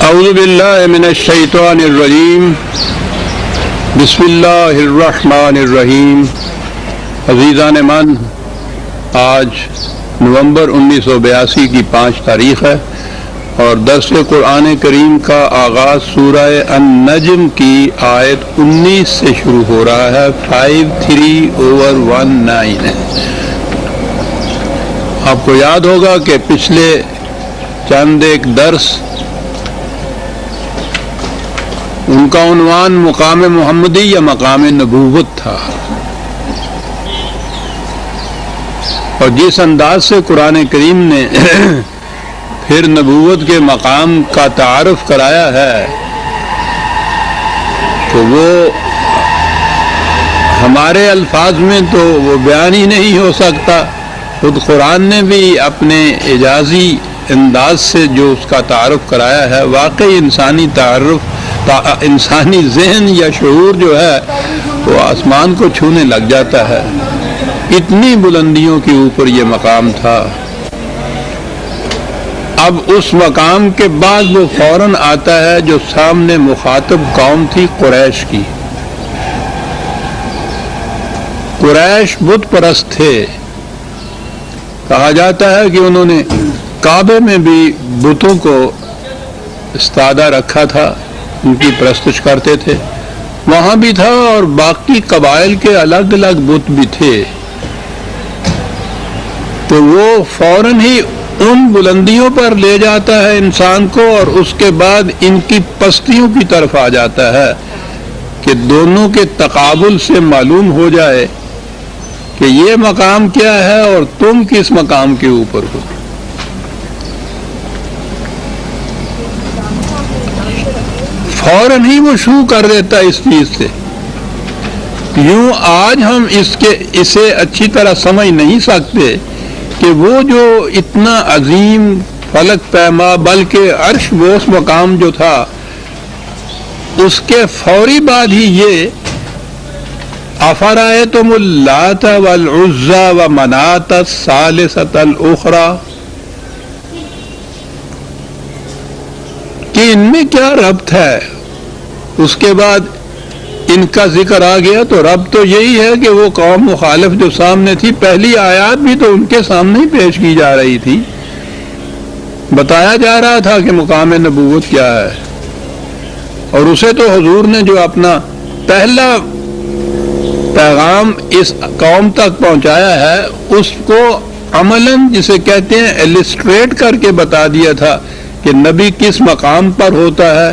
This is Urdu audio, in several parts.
اعوذ باللہ من الشیطان الرجیم بسم اللہ الرحمن الرحیم۔ عزیزان من، آج نومبر 1982 کی 5 تاریخ ہے اور درس قرآن کریم کا آغاز سورہ النجم کی آیت 19 سے شروع ہو رہا ہے۔ 53/19 ہے۔ آپ کو یاد ہوگا کہ پچھلے چند ایک درس ان کا عنوان مقام محمدی یا مقام نبوت تھا، اور جس انداز سے قرآن کریم نے پھر نبوت کے مقام کا تعارف کرایا ہے تو وہ ہمارے الفاظ میں تو وہ بیان ہی نہیں ہو سکتا۔ خود قرآن نے بھی اپنے اعجازی انداز سے جو اس کا تعارف کرایا ہے، واقعی انسانی ذہن یا شعور جو ہے وہ آسمان کو چھونے لگ جاتا ہے۔ اتنی بلندیوں کے اوپر یہ مقام تھا۔ اب اس مقام کے بعد وہ فوراً آتا ہے جو سامنے مخاطب قوم تھی قریش کی۔ قریش بت پرست تھے، کہا جاتا ہے کہ انہوں نے کعبے میں بھی بتوں کو استادہ رکھا تھا، ان کی پرستش کرتے تھے، وہاں بھی تھا، اور باقی قبائل کے الگ الگ بت بھی تھے۔ تو وہ فوراً ہی ان بلندیوں پر لے جاتا ہے انسان کو، اور اس کے بعد ان کی پستیوں کی طرف آ جاتا ہے کہ دونوں کے تقابل سے معلوم ہو جائے کہ یہ مقام کیا ہے اور تم کس مقام کے اوپر ہو۔ فوراً ہی وہ شروع کر دیتا ہے اس چیز سے۔ یوں آج ہم اسے اچھی طرح سمجھ نہیں سکتے کہ وہ جو اتنا عظیم فلک پیما بلکہ عرش بوس مقام جو تھا، اس کے فوری بعد ہی یہ افرأیتم اللات والعزی ومناۃ الثالثۃ الاخری، کہ ان میں کیا ربط ہے۔ اس کے بعد ان کا ذکر آ گیا تو رب تو یہی ہے کہ وہ قوم مخالف جو سامنے تھی، پہلی آیات بھی تو ان کے سامنے ہی پیش کی جا رہی تھی، بتایا جا رہا تھا کہ مقام نبوت کیا ہے، اور اسے تو حضور نے جو اپنا پہلا پیغام اس قوم تک پہنچایا ہے، اس کو عملاً جسے کہتے ہیں ایلسٹریٹ کر کے بتا دیا تھا کہ نبی کس مقام پر ہوتا ہے،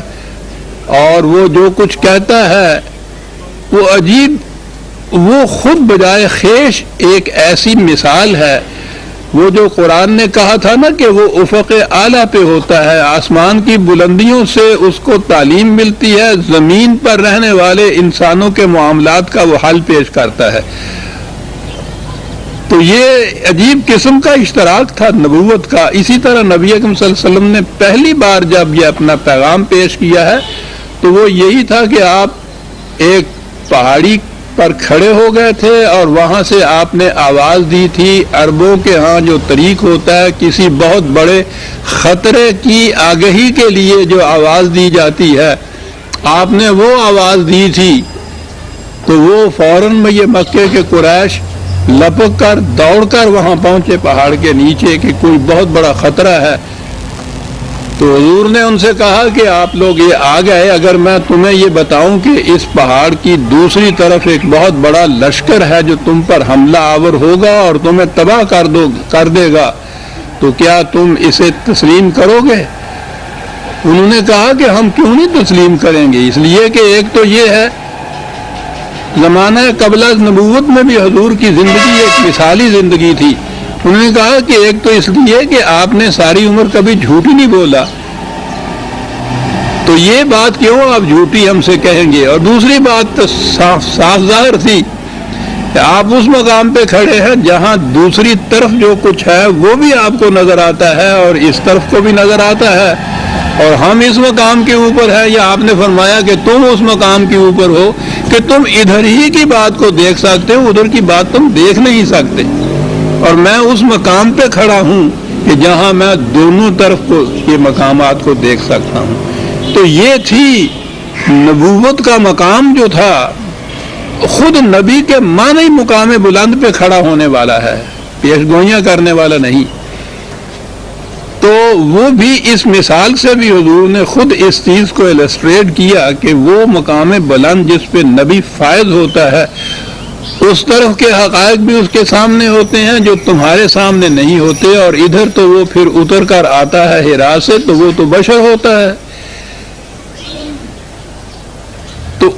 اور وہ جو کچھ کہتا ہے وہ عجیب، وہ خود بجائے خیش ایک ایسی مثال ہے۔ وہ جو قرآن نے کہا تھا نا کہ وہ افق اعلیٰ پہ ہوتا ہے، آسمان کی بلندیوں سے اس کو تعلیم ملتی ہے، زمین پر رہنے والے انسانوں کے معاملات کا وہ حل پیش کرتا ہے۔ تو یہ عجیب قسم کا اشتراک تھا نبوت کا۔ اسی طرح نبی اکرم صلی اللہ علیہ وسلم نے پہلی بار جب یہ اپنا پیغام پیش کیا ہے تو وہ یہی تھا کہ آپ ایک پہاڑی پر کھڑے ہو گئے تھے اور وہاں سے آپ نے آواز دی تھی۔ عربوں کے ہاں جو طریق ہوتا ہے کسی بہت بڑے خطرے کی آگہی کے لیے جو آواز دی جاتی ہے، آپ نے وہ آواز دی تھی، تو وہ فوراً میں یہ مکے کے قریش لپک کر دوڑ کر وہاں پہنچے پہاڑ کے نیچے کہ کوئی بہت بڑا خطرہ ہے۔ تو حضور نے ان سے کہا کہ آپ لوگ یہ آ گئے، اگر میں تمہیں یہ بتاؤں کہ اس پہاڑ کی دوسری طرف ایک بہت بڑا لشکر ہے جو تم پر حملہ آور ہوگا اور تمہیں تباہ کر دے گا، تو کیا تم اسے تسلیم کرو گے؟ انہوں نے کہا کہ ہم کیوں نہیں تسلیم کریں گے، اس لیے کہ ایک تو یہ ہے زمانہ قبل از نبوت میں بھی حضور کی زندگی ایک مثالی زندگی تھی۔ انہوں نے کہا کہ ایک تو اس لیے کہ آپ نے ساری عمر کبھی جھوٹ ہی نہیں بولا، تو یہ بات کیوں آپ جھوٹی ہم سے کہیں گے، اور دوسری بات تو صاف ظاہر تھی کہ آپ اس مقام پہ کھڑے ہیں جہاں دوسری طرف جو کچھ ہے وہ بھی آپ کو نظر آتا ہے اور اس طرف کو بھی نظر آتا ہے، اور ہم اس مقام کے اوپر ہیں، یا آپ نے فرمایا کہ تم اس مقام کے اوپر ہو کہ تم ادھر ہی کی بات کو دیکھ سکتے ہو، ادھر کی بات تم دیکھ نہیں سکتے، اور میں اس مقام پہ کھڑا ہوں کہ جہاں میں دونوں طرف کو یہ مقامات کو دیکھ سکتا ہوں۔ تو یہ تھی نبوت کا مقام جو تھا، خود نبی کے معنی مقام بلند پہ کھڑا ہونے والا ہے، پیش گوئیاں کرنے والا نہیں۔ تو وہ بھی اس مثال سے بھی حضور نے خود اس چیز کو السٹریٹ کیا کہ وہ مقام بلند جس پہ نبی فائز ہوتا ہے، اس طرف کے حقائق بھی اس کے سامنے ہوتے ہیں جو تمہارے سامنے نہیں ہوتے، اور ادھر تو وہ پھر اتر کر آتا ہے ہرا سے، تو وہ تو بشر ہوتا ہے۔ تو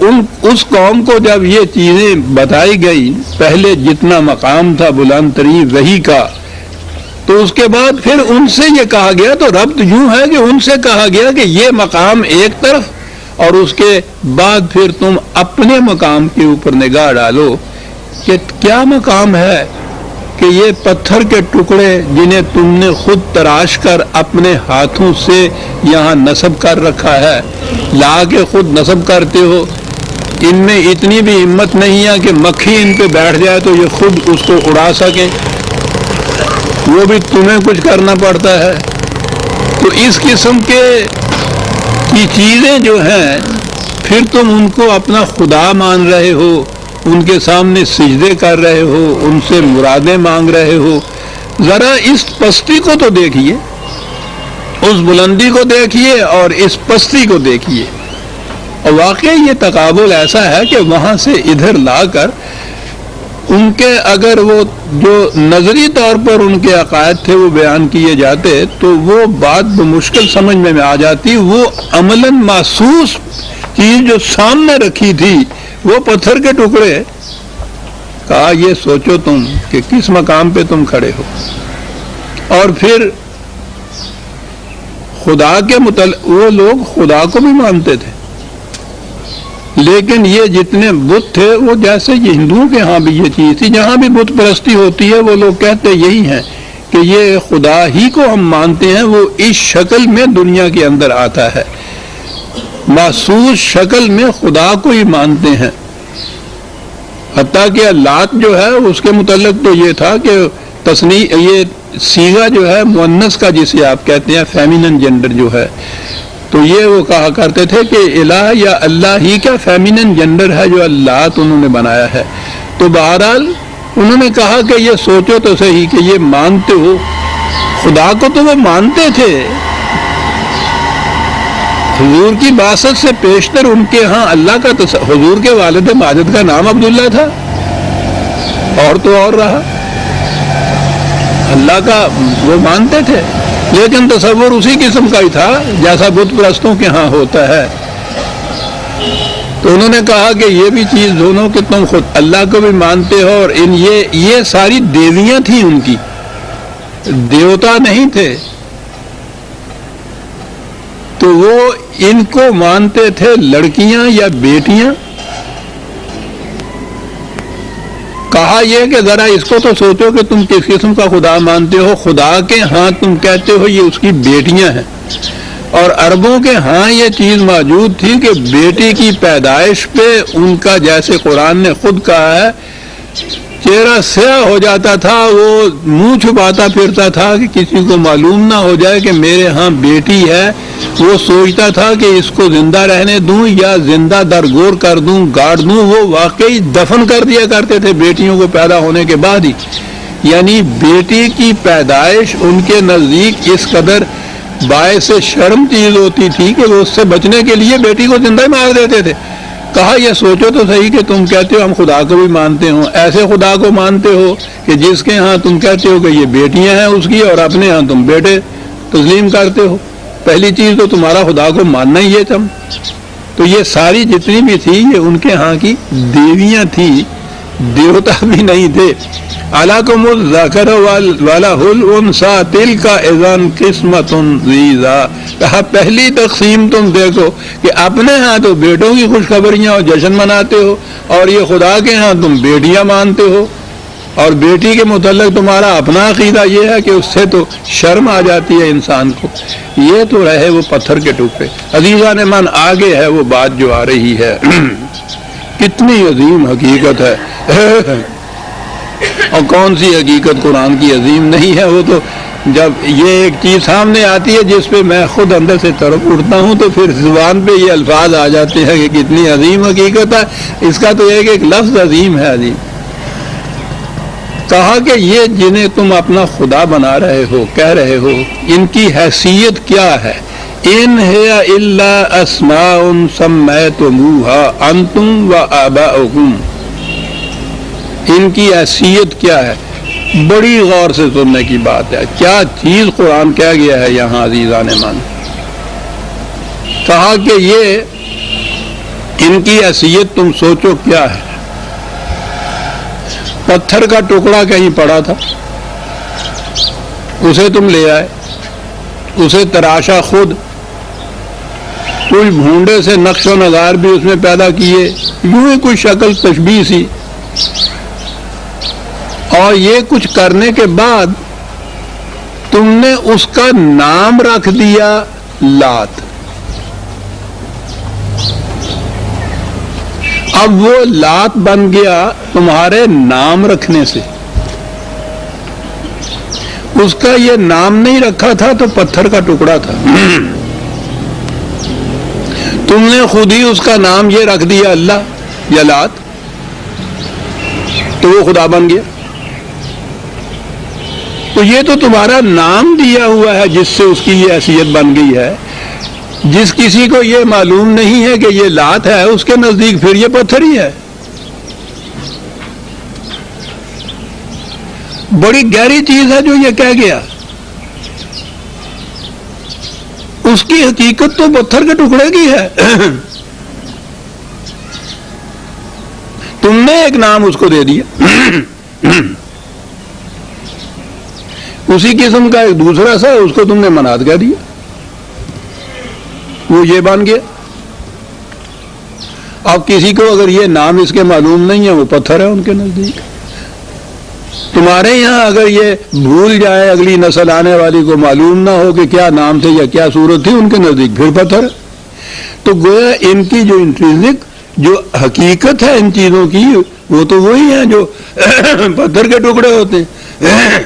اس قوم کو جب یہ چیزیں بتائی گئی، پہلے جتنا مقام تھا بلند ترین وحی کا، تو اس کے بعد پھر ان سے یہ کہا گیا، تو ربط یوں ہے کہ ان سے کہا گیا کہ یہ مقام ایک طرف، اور اس کے بعد پھر تم اپنے مقام کے اوپر نگاہ ڈالو کہ کیا مقام ہے کہ یہ پتھر کے ٹکڑے جنہیں تم نے خود تراش کر اپنے ہاتھوں سے یہاں نصب کر رکھا ہے، لا کے خود نصب کرتے ہو، ان میں اتنی بھی ہمت نہیں ہے کہ مکھی ان پہ بیٹھ جائے تو یہ خود اس کو اڑا سکیں، وہ بھی تمہیں کچھ کرنا پڑتا ہے۔ تو اس قسم کی چیزیں جو ہیں، پھر تم ان کو اپنا خدا مان رہے ہو، ان کے سامنے سجدے کر رہے ہو، ان سے مرادیں مانگ رہے ہو۔ ذرا اس پستی کو تو دیکھیے، اس بلندی کو دیکھیے اور اس پستی کو دیکھیے، اور واقعی یہ تقابل ایسا ہے کہ وہاں سے ادھر لا کر ان کے اگر وہ جو نظری طور پر ان کے عقائد تھے وہ بیان کیے جاتے تو وہ بات بمشکل سمجھ میں آ جاتی۔ وہ عملاً محسوس چیز جو سامنے رکھی تھی، وہ پتھر کے ٹکڑے، کہا یہ سوچو تم کہ کس مقام پہ تم کھڑے ہو۔ اور پھر خدا کے متعلق وہ لوگ خدا کو بھی مانتے تھے، لیکن یہ جتنے بت تھے وہ جیسے یہ ہندوؤں کے ہاں بھی یہ چیز تھی، جہاں بھی بت پرستی ہوتی ہے وہ لوگ کہتے یہی ہیں کہ یہ خدا ہی کو ہم مانتے ہیں، وہ اس شکل میں دنیا کے اندر آتا ہے، محسوس شکل میں خدا کو ہی مانتے ہیں۔ حتیٰ کہ لات جو ہے اس کے متعلق تو یہ تھا کہ یہ صیغہ جو ہے مؤنث کا جسے آپ کہتے ہیں فیمینن جینڈر جو ہے، تو یہ وہ کہا کرتے تھے کہ الہ یا اللہ ہی کا فیمینن جینڈر ہے جو اللہ انہوں نے بنایا ہے۔ تو بہرحال انہوں نے کہا کہ یہ سوچو تو صحیح کہ یہ مانتے ہو خدا کو، تو وہ مانتے تھے۔ حضور کی بعثت سے پیشتر ان کے ہاں اللہ کا حضور کے والد ماجد کا نام عبداللہ تھا، اور تو اور رہا، اللہ کا وہ مانتے تھے، لیکن تصور اسی قسم کا ہی تھا جیسا بت پرستوں کے ہاں ہوتا ہے۔ تو انہوں نے کہا کہ یہ بھی چیز دونوں کہ تم خود اللہ کو بھی مانتے ہو، اور یہ ساری دیویاں تھیں، ان کی دیوتا نہیں تھے، تو وہ ان کو مانتے تھے لڑکیاں یا بیٹیاں۔ کہا یہ کہ ذرا اس کو تو سوچو کہ تم کس قسم کا خدا مانتے ہو، خدا کے ہاں تم کہتے ہو یہ اس کی بیٹیاں ہیں، اور عربوں کے ہاں یہ چیز موجود تھی کہ بیٹی کی پیدائش پہ ان کا جیسے قرآن نے خود کہا ہے چہرہ سیاہ ہو جاتا تھا، وہ منہ چھپاتا پھرتا تھا کہ کسی کو معلوم نہ ہو جائے کہ میرے ہاں بیٹی ہے۔ وہ سوچتا تھا کہ اس کو زندہ رہنے دوں یا زندہ درگور کر دوں، گاڑ دوں۔ وہ واقعی دفن کر دیا کرتے تھے بیٹیوں کو پیدا ہونے کے بعد ہی، یعنی بیٹی کی پیدائش ان کے نزدیک اس قدر باعث شرم چیز ہوتی تھی کہ وہ اس سے بچنے کے لیے بیٹی کو زندہ ہی مار دیتے تھے۔ کہا یہ سوچو تو صحیح کہ تم کہتے ہو ہم خدا کو بھی مانتے ہو، ایسے خدا کو مانتے ہو کہ جس کے ہاں تم کہتے ہو کہ یہ بیٹیاں ہیں اس کی، اور اپنے ہاں تم بیٹے تسلیم کرتے ہو۔ پہلی چیز تو تمہارا خدا کو ماننا ہی ہے تم۔ تو یہ ساری جتنی بھی تھی یہ ان کے ہاں کی دیویاں تھیں، دیوتا بھی نہیں تھے۔ عَلَاكُمُ الذَّكَرُ وَلَهُ الْأُنثَىٰ تِلْكَ إِذًا قِسْمَةٌ ضِیزَىٰ۔ کہا پہلی تقسیم تم دیکھو کہ اپنے ہاں تو بیٹوں کی خوشخبریاں اور جشن مناتے ہو، اور یہ خدا کے ہاں تم بیٹیاں مانتے ہو، اور بیٹی کے متعلق تمہارا اپنا عقیدہ یہ ہے کہ اس سے تو شرم آ جاتی ہے انسان کو۔ یہ تو رہے وہ پتھر کے ٹکڑے۔ عزیزان من آگے ہے وہ بات جو آ رہی ہے، کتنی عظیم حقیقت ہے، اور کون سی حقیقت قرآن کی عظیم نہیں ہے، وہ تو جب یہ ایک چیز سامنے آتی ہے جس پہ میں خود اندر سے تڑپ اٹھتا ہوں تو پھر زبان پہ یہ الفاظ آ جاتے ہیں کہ کتنی عظیم حقیقت ہے. اس کا تو ایک لفظ عظیم ہے. عظیم کہا کہ یہ جنہیں تم اپنا خدا بنا رہے ہو، کہہ رہے ہو، ان کی حیثیت کیا ہے؟ ان ہے الا اسماء سمیتموها انتم وآباؤکم. ان کی حیثیت کیا ہے؟ بڑی غور سے سننے کی بات ہے. کیا چیز قرآن کہہ گیا ہے یہاں عزیزان من. کہا کہ یہ ان کی حیثیت تم سوچو کیا ہے. پتھر کا ٹکڑا کہیں پڑا تھا، اسے تم لے آئے، اسے تراشا خود، کچھ بھونڈے سے نقش و نگار بھی اس میں پیدا کیے، یوں ہی کوئی شکل تشبیہ سی، اور یہ کچھ کرنے کے بعد تم نے اس کا نام رکھ دیا لات. اب وہ لات بن گیا تمہارے نام رکھنے سے. اس کا یہ نام نہیں رکھا تھا تو پتھر کا ٹکڑا تھا. تم نے خود ہی اس کا نام یہ رکھ دیا اللہ یا لات، تو وہ خدا بن گیا. تو یہ تو تمہارا نام دیا ہوا ہے جس سے اس کی یہ حیثیت بن گئی ہے. جس کسی کو یہ معلوم نہیں ہے کہ یہ لات ہے، اس کے نزدیک پھر یہ پتھر ہی ہے. بڑی گہری چیز ہے جو یہ کہہ گیا. اس کی حقیقت تو پتھر کے ٹکڑے کی ہے. تم نے ایک نام اس کو دے دیا. اسی قسم کا ایک دوسرا سا اس کو تم نے مناد کہہ دیا، وہ یہ بن گیا. اب کسی کو اگر یہ نام اس کے معلوم نہیں ہے، وہ پتھر ہے ان کے نزدیک. تمہارے یہاں اگر یہ بھول جائے، اگلی نسل آنے والی کو معلوم نہ ہو کہ کیا نام تھے یا کیا صورت تھی، ان کے نزدیک پھر پتھر. تو گویا ان کی جو انٹرینسک جو حقیقت ہے ان چیزوں کی، وہ تو وہی ہے جو پتھر کے ٹکڑے ہوتے ہیں.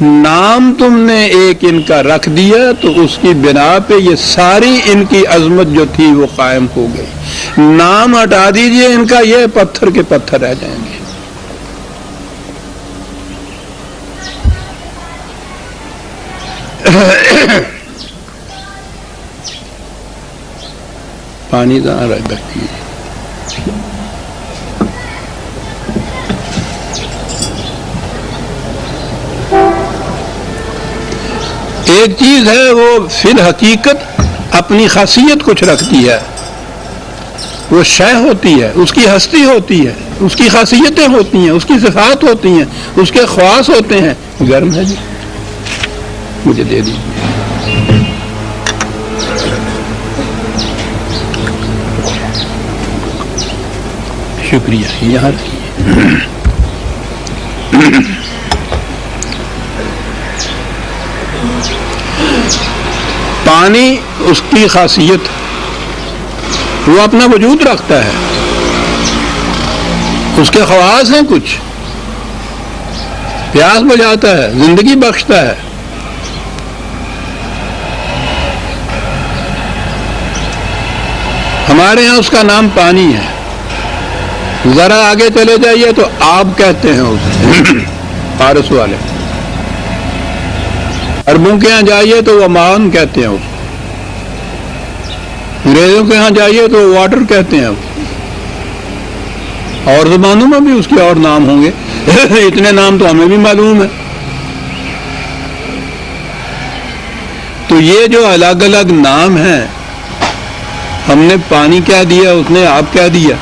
نام تم نے ایک ان کا رکھ دیا تو اس کی بنا پہ یہ ساری ان کی عظمت جو تھی وہ قائم ہو گئی. نام ہٹا دیجئے ان کا، یہ پتھر کے پتھر رہ جائیں گے. پانی ذرا رکھیے. ایک چیز ہے وہ فی الحقیقت اپنی خاصیت کچھ رکھتی ہے، وہ شے ہوتی ہے، اس کی ہستی ہوتی ہے، اس کی خاصیتیں ہوتی ہیں، اس کی صفات ہوتی ہیں، اس کے خواص ہوتے ہیں. گرم ہے جی، مجھے دے دیجیے. شکریہ. یہاں رکھیے. پانی اس کی خاصیت، وہ اپنا وجود رکھتا ہے، اس کے خواص ہیں کچھ. پیاس بجھاتا ہے، زندگی بخشتا ہے. ہمارے ہاں اس کا نام پانی ہے. ذرا آگے چلے جائیے تو آب کہتے ہیں اسے فارس والے. عربوں کے ہاں جائیے تو وہ مان کہتے ہیں اس کو. انگریزوں کے ہاں جائیے تو واٹر کہتے ہیں. اور زبانوں میں بھی اس کے اور نام ہوں گے. اتنے نام تو ہمیں بھی معلوم ہے. تو یہ جو الگ الگ نام ہیں، ہم نے پانی کہہ دیا، اس نے آب کہہ دیا.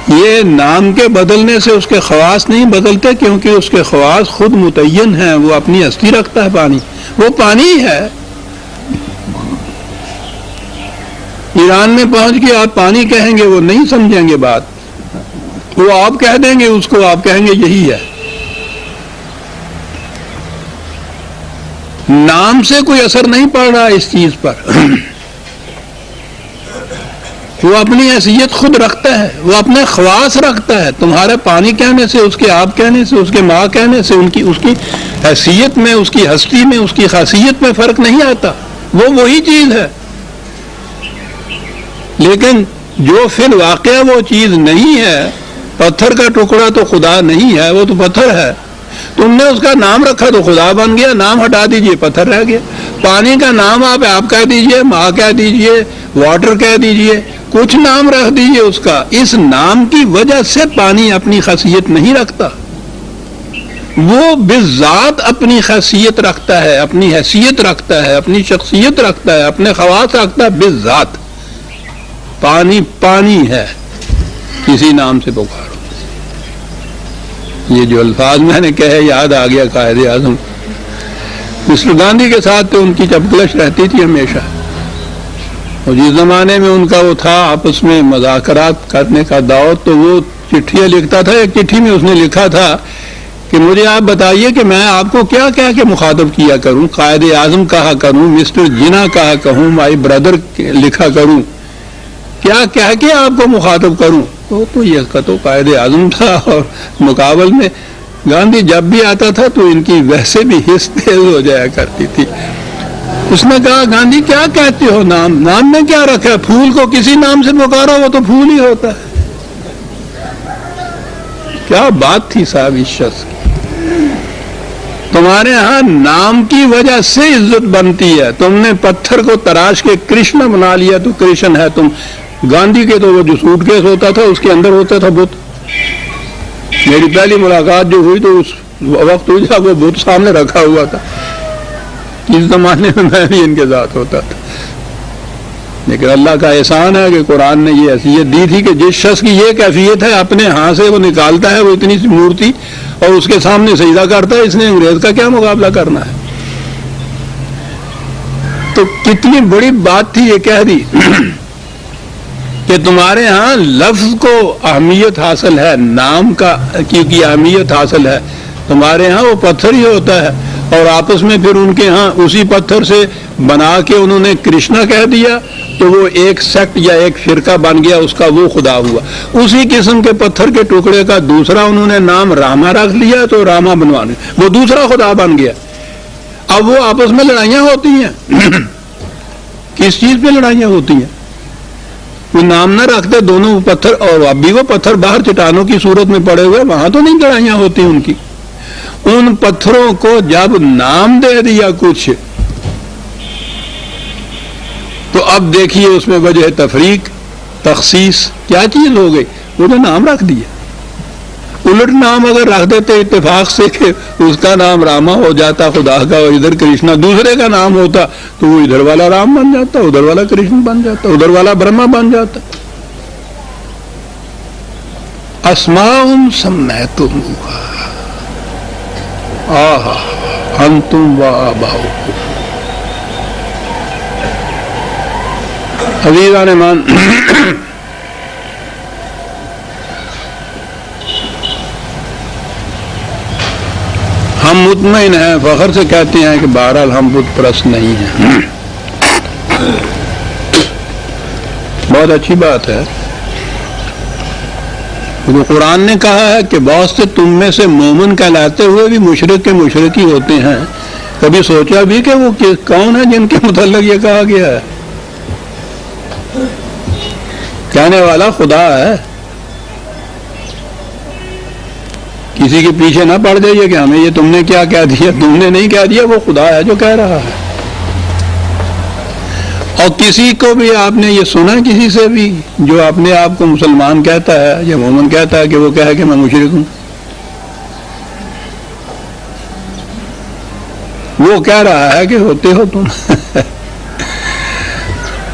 یہ نام کے بدلنے سے اس کے خواص نہیں بدلتے، کیونکہ اس کے خواص خود متعین ہیں، وہ اپنی ہستی رکھتا ہے. پانی وہ پانی ہے. ایران میں پہنچ کے آپ پانی کہیں گے وہ نہیں سمجھیں گے بات. وہ آپ کہہ دیں گے اس کو، آپ کہیں گے یہی ہے. نام سے کوئی اثر نہیں پڑ رہا اس چیز پر. وہ اپنی حیثیت خود رکھتا ہے، وہ اپنے خواص رکھتا ہے. تمہارے پانی کہنے سے، اس کے آب کہنے سے، اس کے ماں کہنے سے اس کی حیثیت میں، اس کی ہستی میں، اس کی خاصیت میں فرق نہیں آتا. وہ وہی چیز ہے. لیکن جو فی الواقع وہ چیز نہیں ہے، پتھر کا ٹکڑا تو خدا نہیں ہے، وہ تو پتھر ہے. تم نے اس کا نام رکھا تو خدا بن گیا، نام ہٹا دیجئے پتھر رہ گیا. پانی کا نام آپ کہہ دیجئے، ماں کہہ دیجئے، واٹر کہہ دیجئے، کچھ نام رکھ دیجئے اس کا. اس نام کی وجہ سے پانی اپنی خاصیت نہیں رکھتا. وہ بذات اپنی خاصیت رکھتا ہے، اپنی حیثیت رکھتا ہے، اپنی شخصیت رکھتا ہے، اپنے خواص رکھتا ہے بذات. پانی پانی ہے، کسی نام سے پکارو. یہ جو الفاظ میں نے کہے یاد آ گیا قائد اعظم مسٹر گاندھی کے ساتھ تو ان کی چپکلش رہتی تھی ہمیشہ. اور جس زمانے میں ان کا وہ تھا آپس میں مذاکرات کرنے کا دور، تو وہ چٹھیاں لکھتا تھا. ایک چٹھی میں اس نے لکھا تھا کہ مجھے آپ بتائیے کہ میں آپ کو کیا کہہ کے مخاطب کیا کروں، قائد اعظم کہا کروں، مسٹر جناح کہا کہوں، مائی بردر لکھا کروں، کیا کہہ کے آپ کو مخاطب کروں. تو یہ کا تو قائد اعظم تھا. اور مقابل میں گاندھی جب بھی آتا تھا تو ان کی ویسے بھی حس تیز ہو جایا کرتی تھی. اس نے کہا گاندھی کیا کہتے ہو، نام میں کیا رکھا ہے؟ پھول کو کسی نام سے پکارو وہ تو پھول ہی ہوتا ہے. کیا بات تھی صاحب اس شخص کی. تمہارے ہاں نام کی وجہ سے عزت بنتی ہے. تم نے پتھر کو تراش کے کرشن بنا لیا تو کرشن ہے تم. گاندھی کے تو وہ جو سوٹ کیس ہوتا تھا اس کے اندر ہوتا تھا بت. میری پہلی ملاقات جو ہوئی تو اس وقت ہوئی جب وہ بت سامنے رکھا ہوا تھا. اس زمانے میں میں بھی ان کے ساتھ ہوتا تھا. لیکن اللہ کا احسان ہے کہ قرآن نے یہ حیثیت دی تھی کہ جس شخص کی یہ کیفیت ہے اپنے ہاتھ سے وہ نکالتا ہے وہ اتنی سی مورتی اور اس کے سامنے سجدہ کرتا ہے. اس نے انگریز کا کیا مقابلہ کرنا ہے. تو کتنی بڑی بات تھی یہ کہہ دی کہ تمہارے ہاں لفظ کو اہمیت حاصل ہے، نام کا کی اہمیت حاصل ہے. تمہارے ہاں وہ پتھر ہی ہوتا ہے اور آپس میں پھر ان کے ہاں اسی پتھر سے بنا کے انہوں نے کرشنا کہہ دیا تو وہ ایک سیکٹ یا ایک فرقہ بن گیا، اس کا وہ خدا ہوا. اسی قسم کے پتھر کے ٹکڑے کا دوسرا انہوں نے نام راما رکھ لیا تو راما بنوانے وہ دوسرا خدا بن گیا. اب وہ آپس میں لڑائیاں ہوتی ہیں. کس چیز پہ لڑائیاں ہوتی ہیں؟ وہ نام نہ رکھتے دونوں پتھر، اور اب بھی وہ پتھر باہر چٹانوں کی صورت میں پڑے ہوئے، وہاں تو نہیں لڑائیاں ہوتی ان کی. ان پتھروں کو جب نام دے دیا کچھ تو اب دیکھیے اس میں وجہ تفریق تخصیص کیا چیز ہو گئی. وہ تو نام رکھ دیا. الٹ نام اگر رکھ دیتے اتفاق سے کہ اس کا نام راما ہو جاتا خدا کا اور ادھر کرشنا دوسرے کا نام ہوتا تو وہ ادھر والا رام بن جاتا، ادھر والا کرشن بن جاتا، ادھر والا برہما بن جاتا. اسماء سمیتموہا انتم وآباؤکم. عزیزان ایمان، ہم مطمئن ہیں، فخر سے کہتے ہیں کہ بہرحال ہم بت پرست نہیں ہیں. بہت اچھی بات ہے. تو قرآن نے کہا ہے کہ بہت سے تم میں سے مومن کہلاتے ہوئے بھی مشرک کے مشرک ہی ہوتے ہیں. کبھی سوچا بھی کہ وہ کون ہے جن کے متعلق یہ کہا گیا ہے؟ کہنے والا خدا ہے. کسی کے پیچھے نہ پڑ جائیے کہ ہمیں یہ تم نے کیا کہہ دیا. تم نے نہیں کہہ دیا، وہ خدا ہے جو کہہ رہا ہے. اور کسی کو بھی آپ نے یہ سنا کسی سے بھی جو اپنے آپ کو مسلمان کہتا ہے یا مومن کہتا ہے کہ وہ کہے کہ میں مشرک ہوں؟ وہ کہہ رہا ہے کہ ہوتے ہو تم.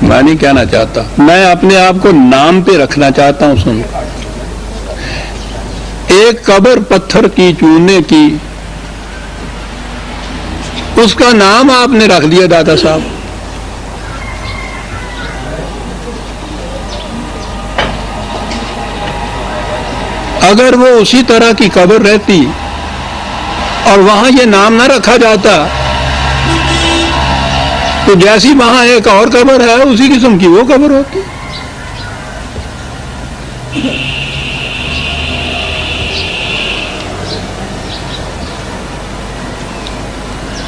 میں نہیں کہنا چاہتا، میں اپنے آپ کو نام پہ رکھنا چاہتا ہوں. سن، ایک قبر پتھر کی چونے کی، اس کا نام آپ نے رکھ دیا داتا صاحب. اگر وہ اسی طرح کی قبر رہتی اور وہاں یہ نام نہ رکھا جاتا تو جیسی وہاں ایک اور قبر ہے اسی قسم کی وہ قبر ہوتی.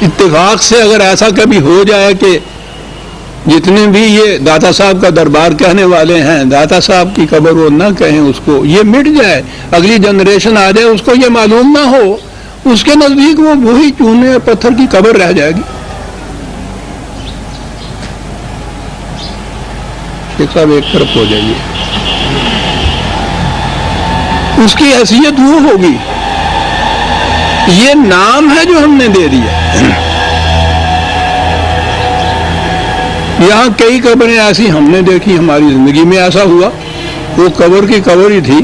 اتفاق سے اگر ایسا کبھی ہو جائے کہ جتنے بھی یہ داتا صاحب کا دربار کہنے والے ہیں داتا صاحب کی قبر وہ نہ کہیں اس کو، یہ مٹ جائے، اگلی جنریشن آ جائے اس کو یہ معلوم نہ ہو، اس کے نزدیک وہ وہی چونے اور پتھر کی قبر رہ جائے گی۔ شیخ صاحب ایک طرف ہو جائیے، اس کی حیثیت وہ ہوگی، یہ نام ہے جو ہم نے دے دیا۔ یہاں کئی قبریں ایسی ہم نے دیکھی، ہماری زندگی میں ایسا ہوا، وہ قبر کی قبر ہی تھی،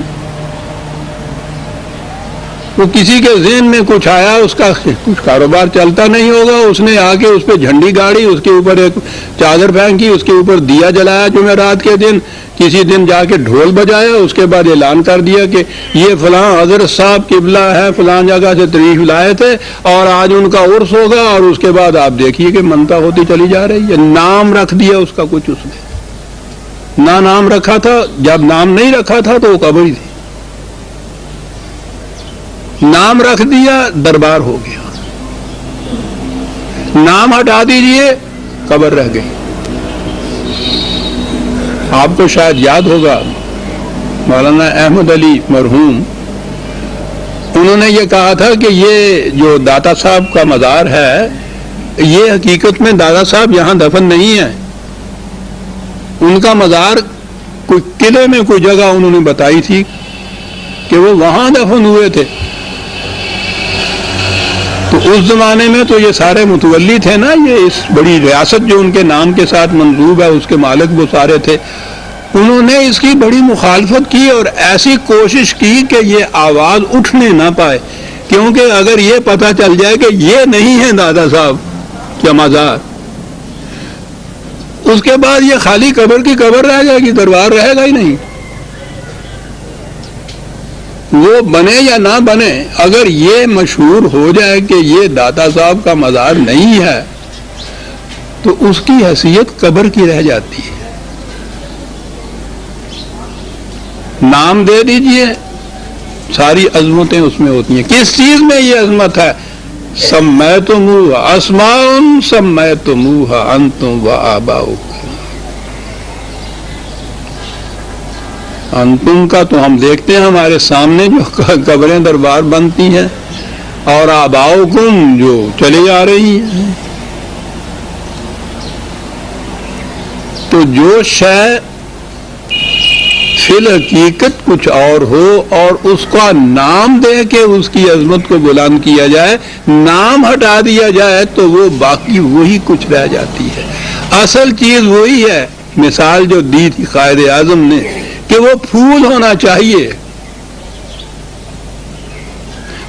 وہ کسی کے ذہن میں کچھ آیا، اس کا کچھ کاروبار چلتا نہیں ہوگا، اس نے آ کے اس پہ جھنڈی گاڑی، اس کے اوپر ایک چادر پھینکی، اس کے اوپر دیا جلایا جمعرات کے دن، کسی دن جا کے ڈھول بجایا، اس کے بعد اعلان کر دیا کہ یہ فلاں حضرت صاحب قبلہ ہے، فلاں جگہ سے تشریف لائے تھے اور آج ان کا عرس ہوگا، اور اس کے بعد آپ دیکھیے کہ منتا ہوتی چلی جا رہی ہے۔ نام رکھ دیا اس کا کچھ، اس نے نہ نام رکھا تھا، جب نام نہیں رکھا تھا تو وہ قبر ہی تھی، نام رکھ دیا دربار ہو گیا، نام ہٹا دیجئے قبر رہ گئی۔ آپ کو شاید یاد ہوگا مولانا احمد علی مرحوم، انہوں نے یہ کہا تھا کہ یہ جو داتا صاحب کا مزار ہے یہ حقیقت میں دادا صاحب یہاں دفن نہیں ہے، ان کا مزار کوئی قلعے میں کوئی جگہ انہوں نے بتائی تھی کہ وہ وہاں دفن ہوئے تھے۔ تو اس زمانے میں تو یہ سارے متولی تھے نا، یہ اس بڑی ریاست جو ان کے نام کے ساتھ منسوب ہے اس کے مالک وہ سارے تھے، انہوں نے اس کی بڑی مخالفت کی اور ایسی کوشش کی کہ یہ آواز اٹھنے نہ پائے، کیونکہ اگر یہ پتہ چل جائے کہ یہ نہیں ہے دادا صاحب کیا مزار، اس کے بعد یہ خالی قبر کی قبر رہ جائے گی، دربار رہے گا ہی نہیں۔ وہ بنے یا نہ بنے، اگر یہ مشہور ہو جائے کہ یہ داتا صاحب کا مزار نہیں ہے تو اس کی حیثیت قبر کی رہ جاتی ہے۔ نام دے دیجئے، ساری عظمتیں اس میں ہوتی ہیں۔ کس چیز میں یہ عظمت ہے؟ سمیتموہا اسماء سمیتموہا انتم وآباؤکم، انتم کا تو ہم دیکھتے ہیں ہمارے سامنے جو قبریں دربار بنتی ہیں، اور آباؤکم جو چلی آ رہی ہیں۔ تو جو شے فی الحقیقت کچھ اور ہو اور اس کا نام دے کے اس کی عظمت کو بلند کیا جائے، نام ہٹا دیا جائے تو وہ باقی وہی کچھ رہ جاتی ہے۔ اصل چیز وہی ہے، مثال جو دی تھی قائد اعظم نے کہ وہ پھول ہونا چاہیے،